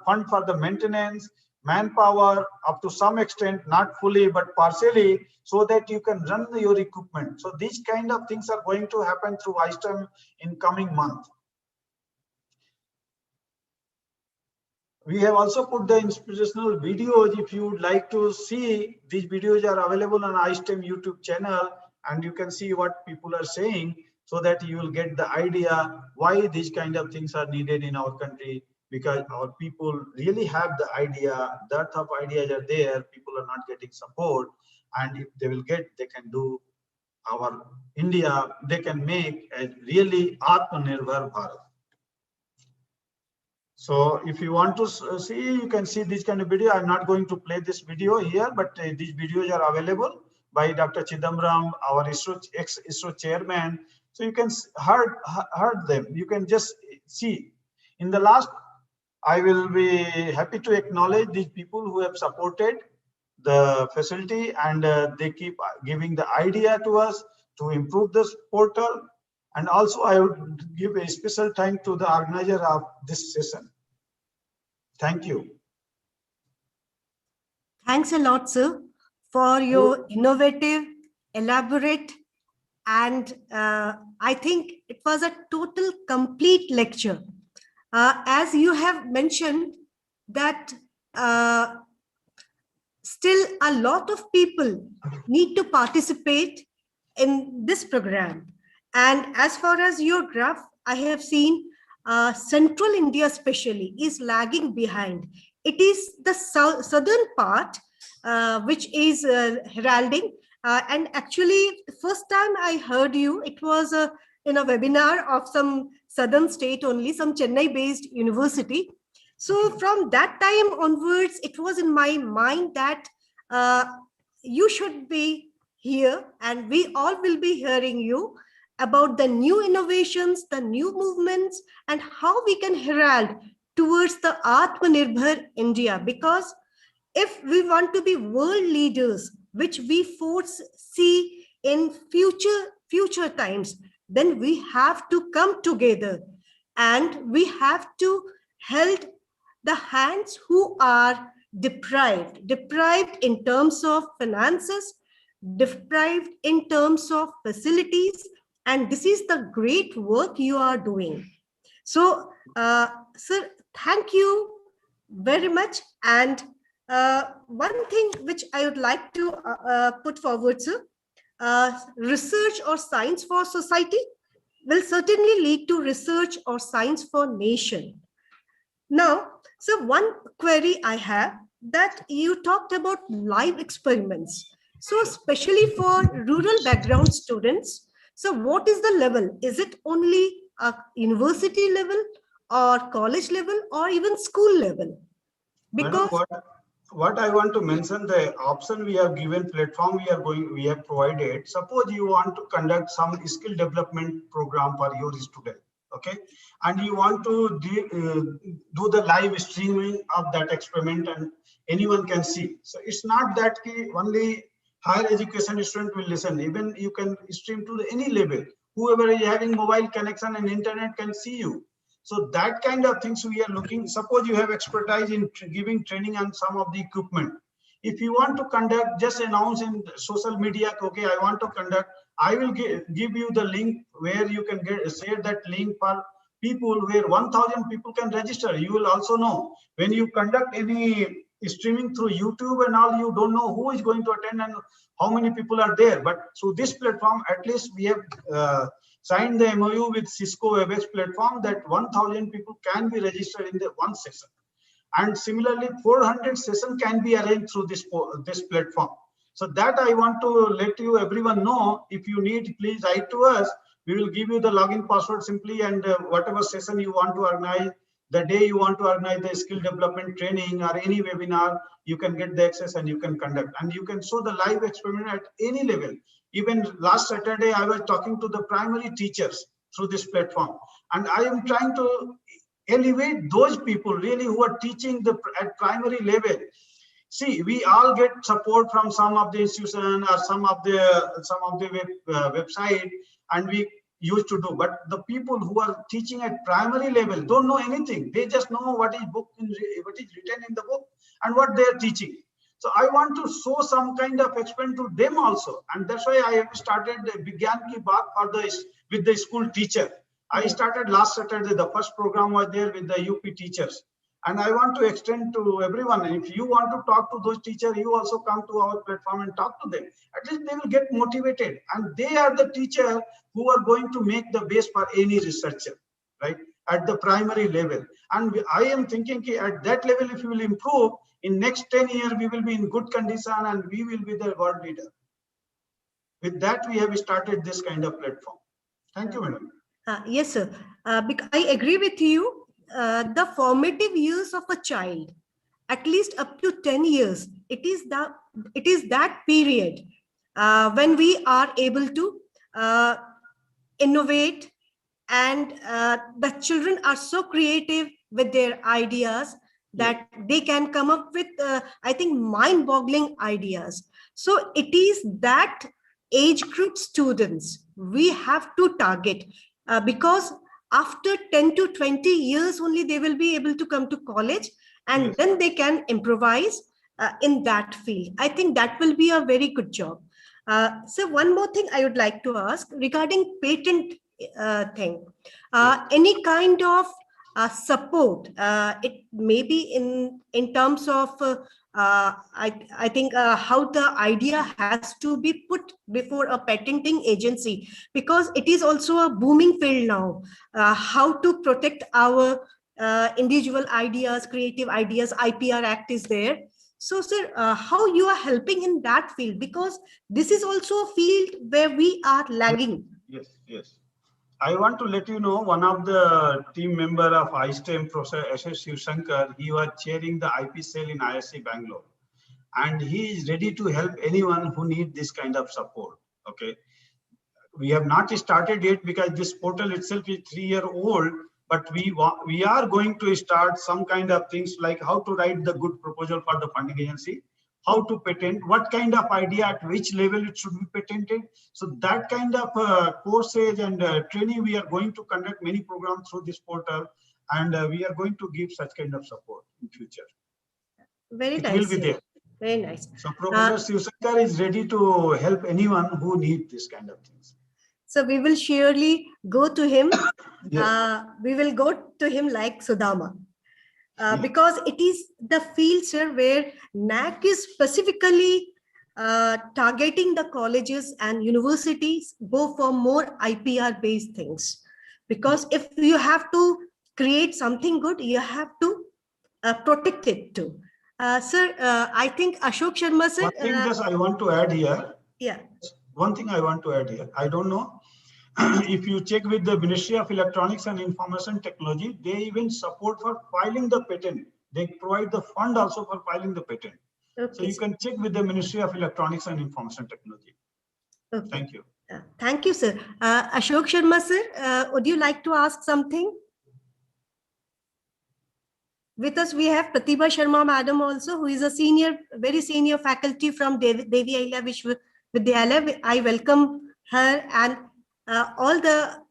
H: fund for the maintenance, manpower up to some extent, not fully but partially, so that you can run your equipment. So these kind of things are going to happen through iSTEM in coming month. We have also put the inspirational videos. If you would like to see, these videos are available on iSTEM YouTube channel, and you can see what people are saying, so that you will get the idea why these kind of things are needed in our country, because our people really have the idea, dearth of ideas are there, people are not getting support, and if they will get, they can do our India, they can make a really Atmanirbhar Bharat. So if you want to see, you can see this kind of video. I'm not going to play this video here, but these videos are available by Dr. Chidambaram, our ex-ISRO chairman. So you can heard them. You can just see. In the last, I will be happy to acknowledge these people who have supported the facility, and they keep giving the idea to us to improve this portal. And also, I would give a special thank to the organizer of this session. Thank you.
A: Thanks a lot, sir, for your innovative, elaborate, and I think it was a total complete lecture. As you have mentioned that still a lot of people need to participate in this program. And as far as your graph, I have seen Central India especially is lagging behind. It is the southern part which is heralding. And actually, first time I heard you, it was in a webinar of some southern state only, some Chennai-based university. So from that time onwards, it was in my mind that you should be here, and we all will be hearing you about the new innovations, the new movements, and how we can herald towards the Atmanirbhar India. Because if we want to be world leaders, which we foresee in future times, then we have to come together, and we have to the hands who are deprived in terms of finances, deprived in terms of facilities, and this is the great work you are doing. So, sir, thank you very much. And one thing which I would like to put forward, sir, research or science for society will certainly lead to research or science for nation. Now, so one query I have, that you talked about live experiments. So especially for rural background students, so what is the level? Is it only a university level or college level or even school level?
H: Madam,
A: Because
H: what I want to mention, the option we have given, platform we have provided. Suppose you want to conduct some skill development program for your student, okay, and you want to do the live streaming of that experiment, and anyone can see. So it's not that only higher education student will listen. Even you can stream to any level. Whoever is having mobile connection and internet can see you. So that kind of things we are looking. Suppose you have expertise in giving training on some of the equipment. If you want to conduct, just announce in social media, okay, I want to conduct, I will give you the link where you can share that link for people, where 1,000 people can register. You will also know when you conduct any streaming through YouTube and all, you don't know who is going to attend and how many people are there. But through this platform, at least we have signed the MOU with Cisco WebEx platform that 1,000 people can be registered in the one session. And similarly, 400 sessions can be arranged through this platform. So that I want to let you everyone know. If you need, please write to us. We will give you the login password simply, and whatever session you want to organize, the day you want to organize the skill development training or any webinar, you can get the access and you can conduct. And you can show the live experiment at any level. Even last Saturday, I was talking to the primary teachers through this platform. And I am trying to elevate those people really who are teaching at primary level. See, we all get support from some of the institution or some of the website, and we used to do. But the people who are teaching at primary level don't know anything. They just know what is written in the book and what they are teaching. So I want to show some kind of experiment to them also, and that's why I have started the Vigyan Ki Baat with the school teacher. I started last Saturday. The first program was there with the UP teachers. And I want to extend to everyone. If you want to talk to those teachers, you also come to our platform and talk to them. At least they will get motivated. And they are the teachers who are going to make the base for any researcher, right? At the primary level. And I am thinking at that level, if we will improve, in next 10 years, we will be in good condition and we will be the world leader. With that, we have started this kind of platform. Thank you, madam.
A: Yes, sir. I agree with you. The formative years of a child, at least up to 10 years, it is that period when we are able to innovate, and the children are so creative with their ideas that they can come up with, I think, mind-boggling ideas. So it is that age group students we have to target, because after 10 to 20 years only they will be able to come to college, and then they can improvise in that field. I think that will be a very good job. So one more thing I would like to ask regarding patent thing. Any kind of support, it may be in terms of I think how the idea has to be put before a patenting agency, because it is also a booming field now. How to protect our individual ideas, creative ideas, IPR Act is there. So, sir, how you are helping in that field? Because this is also a field where we are lagging.
H: Yes. I want to let you know, one of the team member of iSTEM, Professor S.S. Shivshankar, he was chairing the IP cell in ISC Bangalore. And he is ready to help anyone who needs this kind of support. Okay. We have not started yet because this portal itself is 3-year-old, but we are going to start some kind of things like how to write the good proposal for the funding agency, how to patent, what kind of idea, at which level it should be patented. So that kind of courses and training, we are going to conduct many programs through this portal. and we are going to give such kind of support in future.
A: Very
H: It
A: nice.
H: will be
A: sir.
H: there.
A: Very nice.
H: So Professor Shivsankar is ready to help anyone who needs this kind of things.
A: So we will surely go to him.
H: Yes.
A: We will go to him like Sudama.
H: Yeah.
A: Because it is the field, sir, where NAC is specifically targeting the colleges and universities go for more IPR based things. Because if you have to create something good, you have to protect it too. Sir, I think Ashok Sharma, sir.
H: One thing just I want to add here.
A: Yeah.
H: One thing I want to add here. I don't know if you check with the Ministry of Electronics and Information Technology, they even support for filing the patent. They provide the fund also for filing the patent.
A: Okay,
H: so you
A: sir.
H: can check with the Ministry of Electronics and Information Technology.
A: Okay.
H: Thank you.
A: Thank you, sir. Ashok Sharma, sir, would you like to ask something? With us, we have Pratibha Sharma, madam, also, who is a senior, very senior faculty from Devi Ahilya Vishwavidyalaya. I welcome her and all the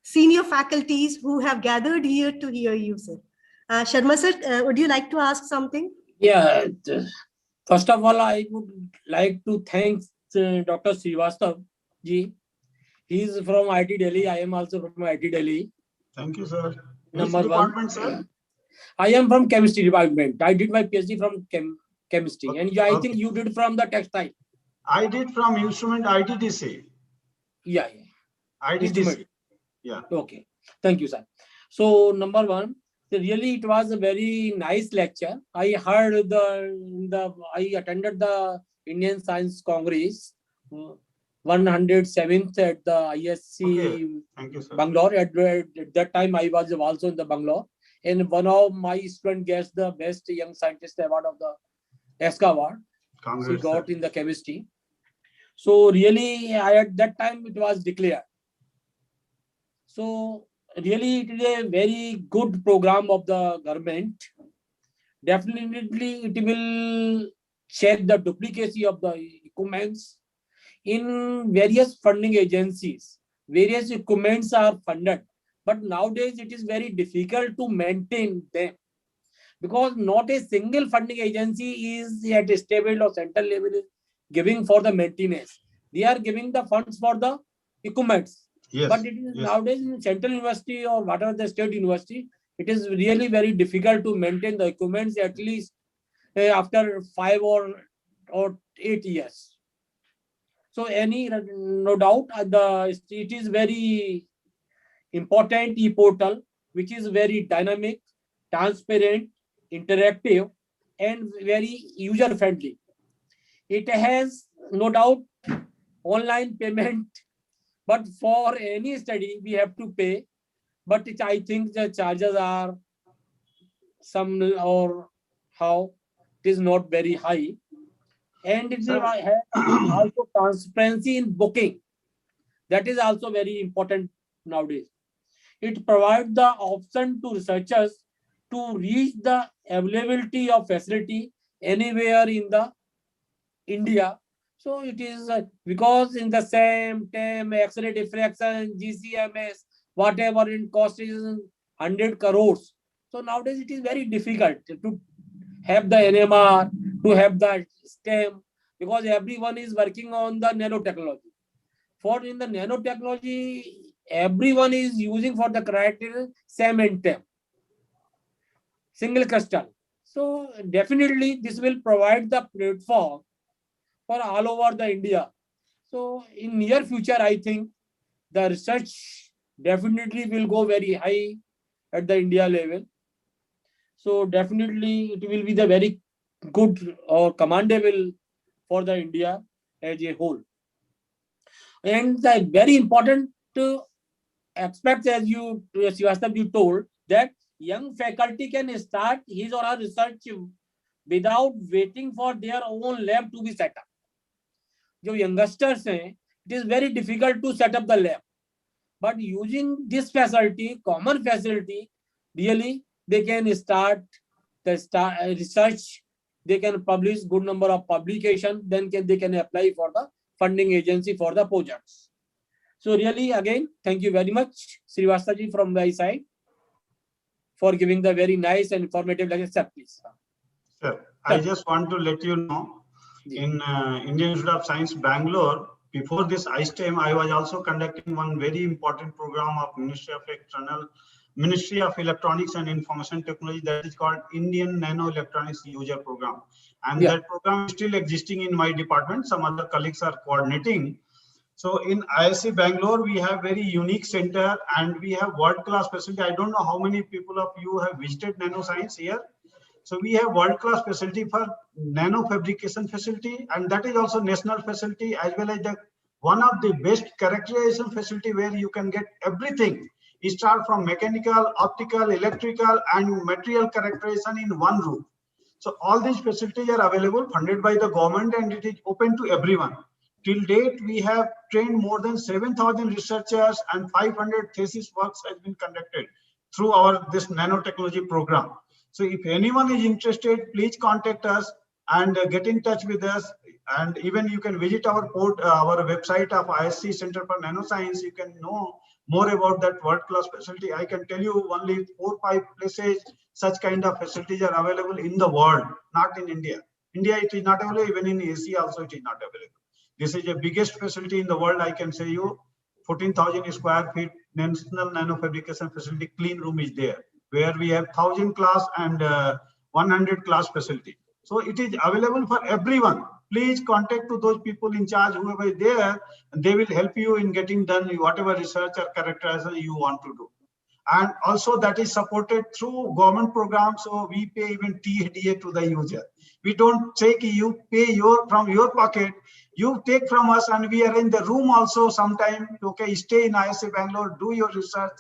A: senior faculties who have gathered here to hear you, sir. Sharma, sir, would you like to ask something?
B: Yeah. First of all, I would like to thank Dr. Srivastav ji. He is from IT Delhi. I am also from IT Delhi.
H: Thank you, sir.
B: Number
H: Which department, sir?
B: I am from chemistry department. I did my PhD from chemistry, and I think you did from the textile.
H: I did from instrument ITDC.
B: Yeah.
H: ITDC.
B: Instrument.
H: Yeah.
B: Okay. Thank you, sir. So number one, really it was a very nice lecture. I heard I attended the Indian Science Congress 107th at the ISC
H: Thank you, sir.
B: Bangalore. At that time, I was also in the Bangalore. And one of my students gets the best young scientist award of the ESCA award. She got in the chemistry. So really, at that time, it was declared. So really, it is a very good program of the government. Definitely, it will check the duplicacy of the equipments in various funding agencies. Various equipments are funded, but nowadays it is very difficult to maintain them because not a single funding agency is at a stable or central level giving for the maintenance. They are giving the funds for the equipments.
H: Yes.
B: But it is nowadays in central university or whatever the state university, it is really very difficult to maintain the equipments at least after 5 or 8 years. So no doubt it is very important e-portal, which is very dynamic, transparent, interactive, and very user-friendly. It has no doubt online payment, but for any study we have to pay. But I think the charges are some or how it is not very high. And it has also transparency in booking. That is also very important nowadays. It provides the option to researchers to reach the availability of facility anywhere in the India. So it is because in the same time X-ray diffraction, GCMS, whatever in cost is 100 crores. So nowadays it is very difficult to have the NMR, to have the STEM, because everyone is working on the nanotechnology. For in the nanotechnology, everyone is using for the criteria SEM and TEM, single crystal. So definitely this will provide the platform for all over the India. So in near future, I think the research definitely will go very high at the India level. So definitely it will be the very good or commendable for the India as a whole. And the very important aspect, as you told, that young faculty can start his or her research without waiting for their own lab to be set up. जो youngsters हैं, it is very difficult to set up the lab. But using this facility, common facility, really they can start the research. They can publish good number of publications. Then they can apply for the funding agency for the projects. So really, again, thank you very much, Srivastav ji from my side. for giving the very nice and informative lecture. Sir, please.
H: Sir, I just want to let you know, in Indian Institute of Science, Bangalore, before this ISTEM, I was also conducting one very important program of Ministry of Electronics and Information Technology, that is called Indian Nano Electronics User Program. And that program is still existing in my department. Some other colleagues are coordinating. So in ISC Bangalore, we have very unique center and we have world-class facility. I don't know how many people of you have visited nanoscience here. So we have world-class facility for nano fabrication facility, and that is also national facility, as well as the one of the best characterization facility where you can get everything. You start from mechanical, optical, electrical, and material characterization in one room. So all these facilities are available, funded by the government, and it is open to everyone. Till date, we have trained more than 7,000 researchers and 500 thesis works has been conducted through this nanotechnology program. So if anyone is interested, please contact us and get in touch with us. And even you can visit our website of ISC Center for Nanoscience. You can know more about that world-class facility. I can tell you only 4 or 5 places such kind of facilities are available in the world, not in India. India, it is not available. Even in Asia also, it is not available. This is the biggest facility in the world. I can say you 14,000 square feet national nanofabrication facility, clean room is there, where we have 1,000 class and 100 class facility. So it is available for everyone. Please contact to those people in charge, whoever is there, and they will help you in getting done whatever research or characterization you want to do. And also that is supported through government programs. So we pay even TDA to the user. We don't take you pay from your pocket. You take from us, and we are in the room also sometime. Okay, stay in ISC Bangalore, do your research.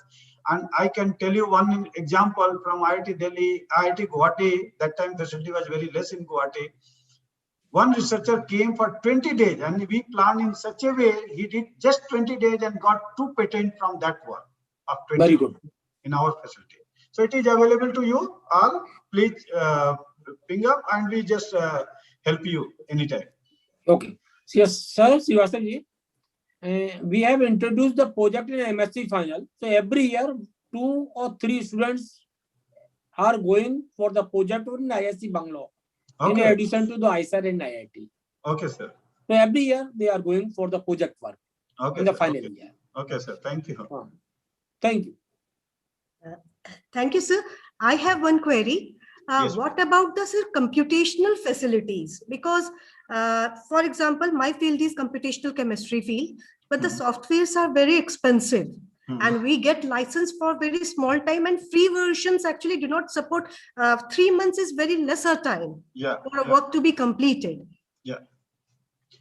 H: And I can tell you one example from IIT Delhi, IIT Guwahati. That time facility was very less in Guwahati. One researcher came for 20 days, and we planned in such a way, he did just 20 days and got 2 patents from that work of 20
B: very good
H: in our facility. So it is available to you all. Please ping up and we just help you anytime.
B: Okay. Yes, sir, Srivastav, we have introduced the project in MSc final. So every year, 2 or 3 students are going for the project in ISC Bangalore, in addition to the ISR and IIT.
H: Okay, sir.
B: So every year they are going for the project work in the final year.
H: Okay, sir. Thank you.
B: Thank you.
A: Thank you, sir. I have one query.
H: Yes,
A: what about the computational facilities? Because, for example, my field is computational chemistry field, but the softwares are very expensive. And we get license for very small time, and free versions actually do not support. 3 months is very lesser time for a work to be completed.
H: Yeah.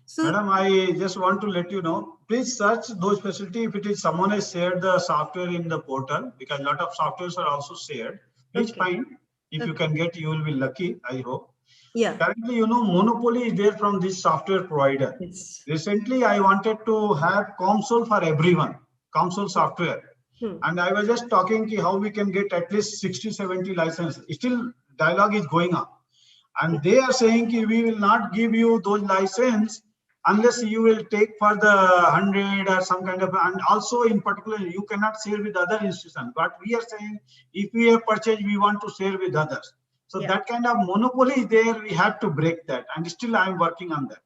A: So,
H: Madam, I just want to let you know, please search those facilities. If it is someone has shared the software in the portal, because a lot of softwares are also shared. Please find. If you can get, you will be lucky, I hope.
A: Yeah.
H: Currently, you know, monopoly is there from this software provider. Recently, I wanted to have console for everyone, console software. And I was just talking how we can get at least 60, 70 licenses. Still, dialogue is going on. And they are saying we will not give you those license unless you will take for the 100 or some kind of, and also in particular, you cannot share with other institutions. But we are saying if we have purchased, we want to share with others. So that kind of monopoly is there, we have to break that. And still I am working on that.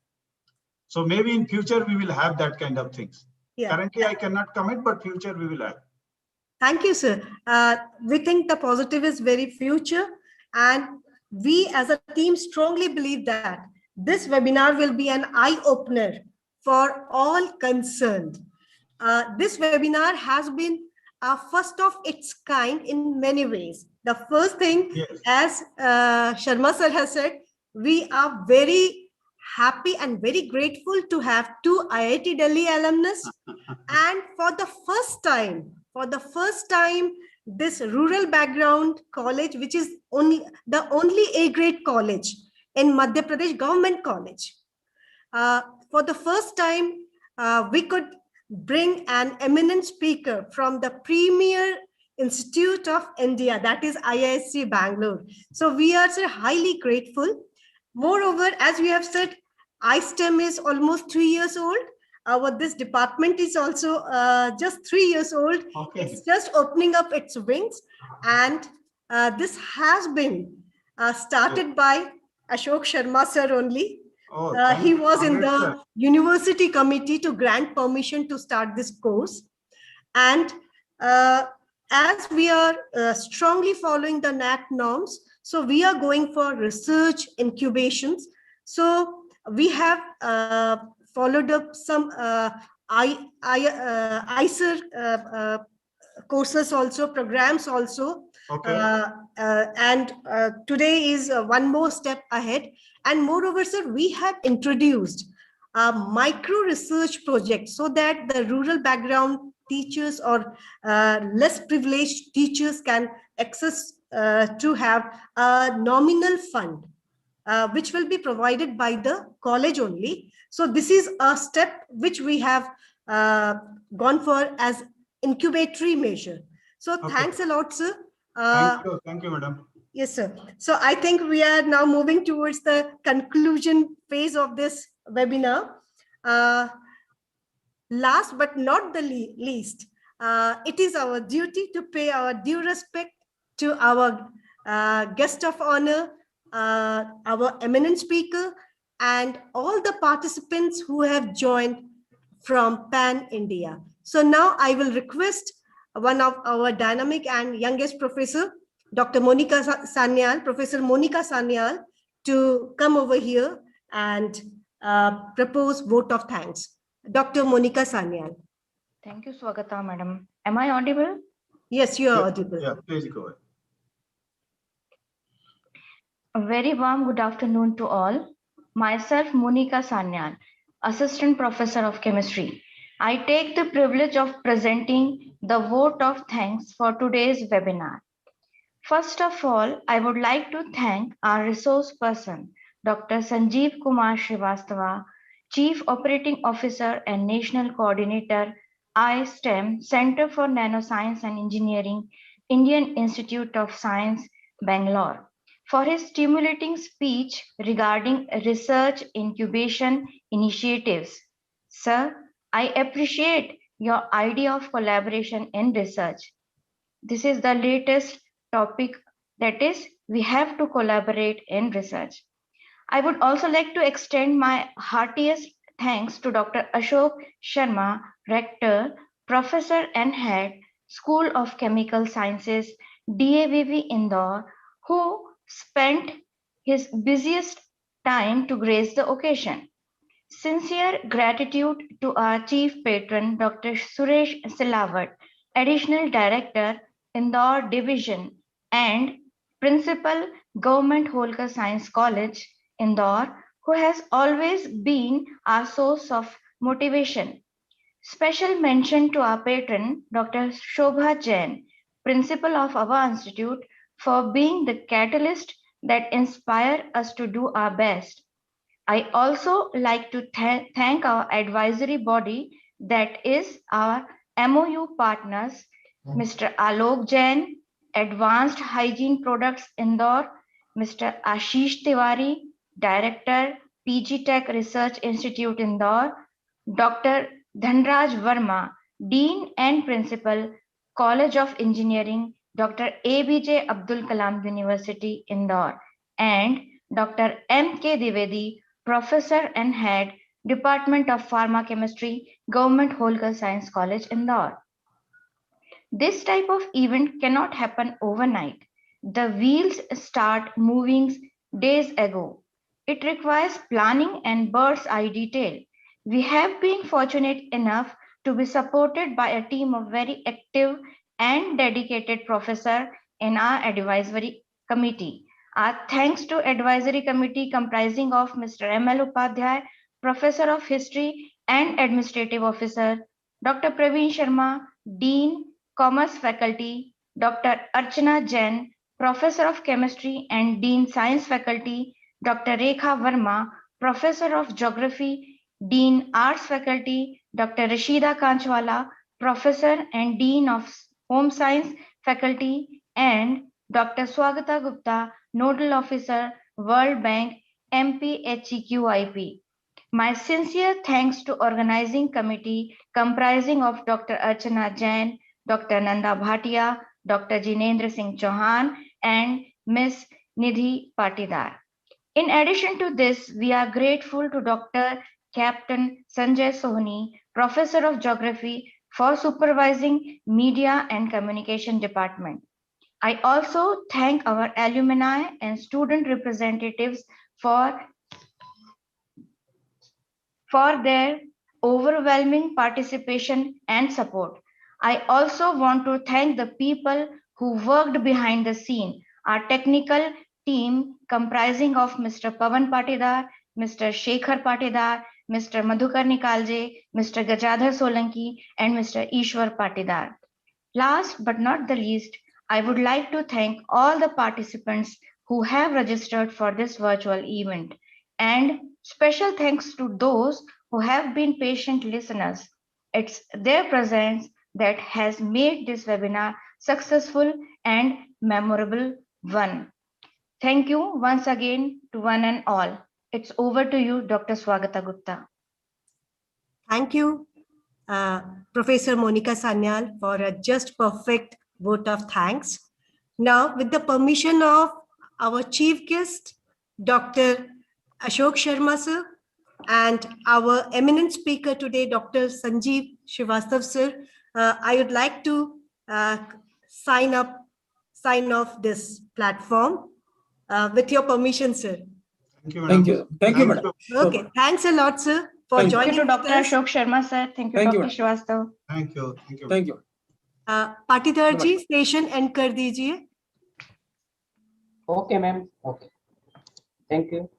H: So maybe in future, we will have that kind of things. Currently, I cannot commit, but future we will have.
A: Thank you, sir. We think the positive is very future, and we as a team strongly believe that this webinar will be an eye-opener for all concerned. This webinar has been a first of its kind in many ways. The first thing, as Sharma sir has said, we are very happy and very grateful to have 2 IIT Delhi alumnus. And for the first time, this rural background college, which is the only A-grade college in Madhya Pradesh Government College. For the first time, we could bring an eminent speaker from the premier institute of India, that is IISc Bangalore. So we are highly grateful. Moreover, as we have said, ISTEM is almost 3 years old. This department is also just 3 years old. It's just opening up its wings, and This has been started by Ashok Sharma sir only.
H: Oh,
A: He was in
H: congrats,
A: the
H: sir.
A: university committee to grant permission to start this course. And as we are strongly following the NAT norms, so we are going for research incubations. So we have followed up some ICER courses also, programs also.
H: Okay.
A: And today is one more step ahead. And moreover, sir, we have introduced a micro research project so that the rural background teachers or less privileged teachers can access to have a nominal fund, which will be provided by the college only. So this is a step which we have gone for as incubatory measure. So
H: Okay.
A: thanks a lot, sir.
H: Thank you, madam.
A: Yes, sir. So I think we are now moving towards the conclusion phase of this webinar. Last but not the least, it is our duty to pay our due respect to our guest of honor, our eminent speaker, and all the participants who have joined from Pan India. So now I will request one of our dynamic and youngest professor, Dr. Monica Sanyal, Professor Monica Sanyal, to come over here and propose vote of thanks. Dr. Monica Sanyal.
J: Thank you, Swagata, madam. Am I audible?
A: Yes, you are audible.
H: Yeah, please go ahead.
J: A very warm good afternoon to all. Myself, Monica Sanyal, Assistant Professor of Chemistry. I take the privilege of presenting the vote of thanks for today's webinar. First of all, I would like to thank our resource person, Dr. Sanjeev Kumar Srivastava, Chief Operating Officer and National Coordinator, iSTEM, Center for Nanoscience and Engineering, Indian Institute of Science, Bangalore, for his stimulating speech regarding research incubation initiatives. Sir, I appreciate your idea of collaboration in research. This is the latest topic, that is, we have to collaborate in research. I would also like to extend my heartiest thanks to Dr. Ashok Sharma, Rector, Professor and Head, School of Chemical Sciences, DAVV Indore, who spent his busiest time to grace the occasion. Sincere gratitude to our Chief Patron, Dr. Suresh Silawat, Additional Director, Indore Division, and Principal, Government Holkar Science College, Indore, who has always been our source of motivation. Special mention to our patron, Dr. Shobha Jain, Principal of our institute, for being the catalyst that inspires us to do our best. I also like to thank our advisory body, that is our MOU partners, Mr. Alok Jain, Advanced Hygiene Products Indore, Mr. Ashish Tiwari, Director, PG Tech Research Institute Indore, Dr. Dhanraj Verma, Dean and Principal, College of Engineering, Dr. ABJ Abdul Kalam University Indore, and Dr. M.K. Divedi, Professor and Head, Department of Pharmacochemistry, Government Holkar Science College, Indore. This type of event cannot happen overnight. The wheels start moving days ago. It requires planning and bird's eye detail. We have been fortunate enough to be supported by a team of very active and dedicated professors in our advisory committee. Our thanks to advisory committee comprising of Mr. M.L. Upadhyay, Professor of History and Administrative Officer, Dr. Praveen Sharma, Dean, Commerce Faculty, Dr. Archana Jain, Professor of Chemistry and Dean Science Faculty, Dr. Rekha Verma, Professor of Geography, Dean Arts Faculty, Dr. Rashida Kanchwala, Professor and Dean of Home Science Faculty, and Dr. Swagata Gupta, Nodal Officer, World Bank, MPHEQIP. My sincere thanks to organizing committee comprising of Dr. Archana Jain, Dr. Nanda Bhatia, Dr. Jinendra Singh Chauhan, and Ms. Nidhi Patidar. In addition to this, we are grateful to Dr. Captain Sanjay Sohni, Professor of Geography, for supervising Media and Communication Department. I also thank our alumni and student representatives for their overwhelming participation and support. I also want to thank the people who worked behind the scene, our technical team comprising of Mr. Pavan Patidar, Mr. Shekhar Patidar, Mr. Madhukar Nikalje, Mr. Gajadhar Solanki, and Mr. Ishwar Patidar. Last but not the least, I would like to thank all the participants who have registered for this virtual event, and special thanks to those who have been patient listeners. It's their presence that has made this webinar successful and memorable one. Thank you once again to one and all. It's over to you, Dr. Swagata Gupta.
A: Thank you, Professor Monica Sanyal, for a just perfect vote of thanks. Now, with the permission of our chief guest, Dr. Ashok Sharma sir, and our eminent speaker today, Dr. Sanjeev Srivastav sir, I would like to sign off this platform with your permission, sir.
H: Thank you, madam.
B: Thank you. Thank you, madam.
A: Okay, thanks a lot, sir, for
B: Thank you.
A: joining
J: Thank you to Dr.
A: us.
J: Ashok Sharma sir. Thank you,
B: Thank you,
J: Dr. Srivastav.
H: Thank you. Thank you.
B: Thank you.
A: Patidar ji station end कर दीजिए.
F: Okay, ma'am. Okay. Thank you.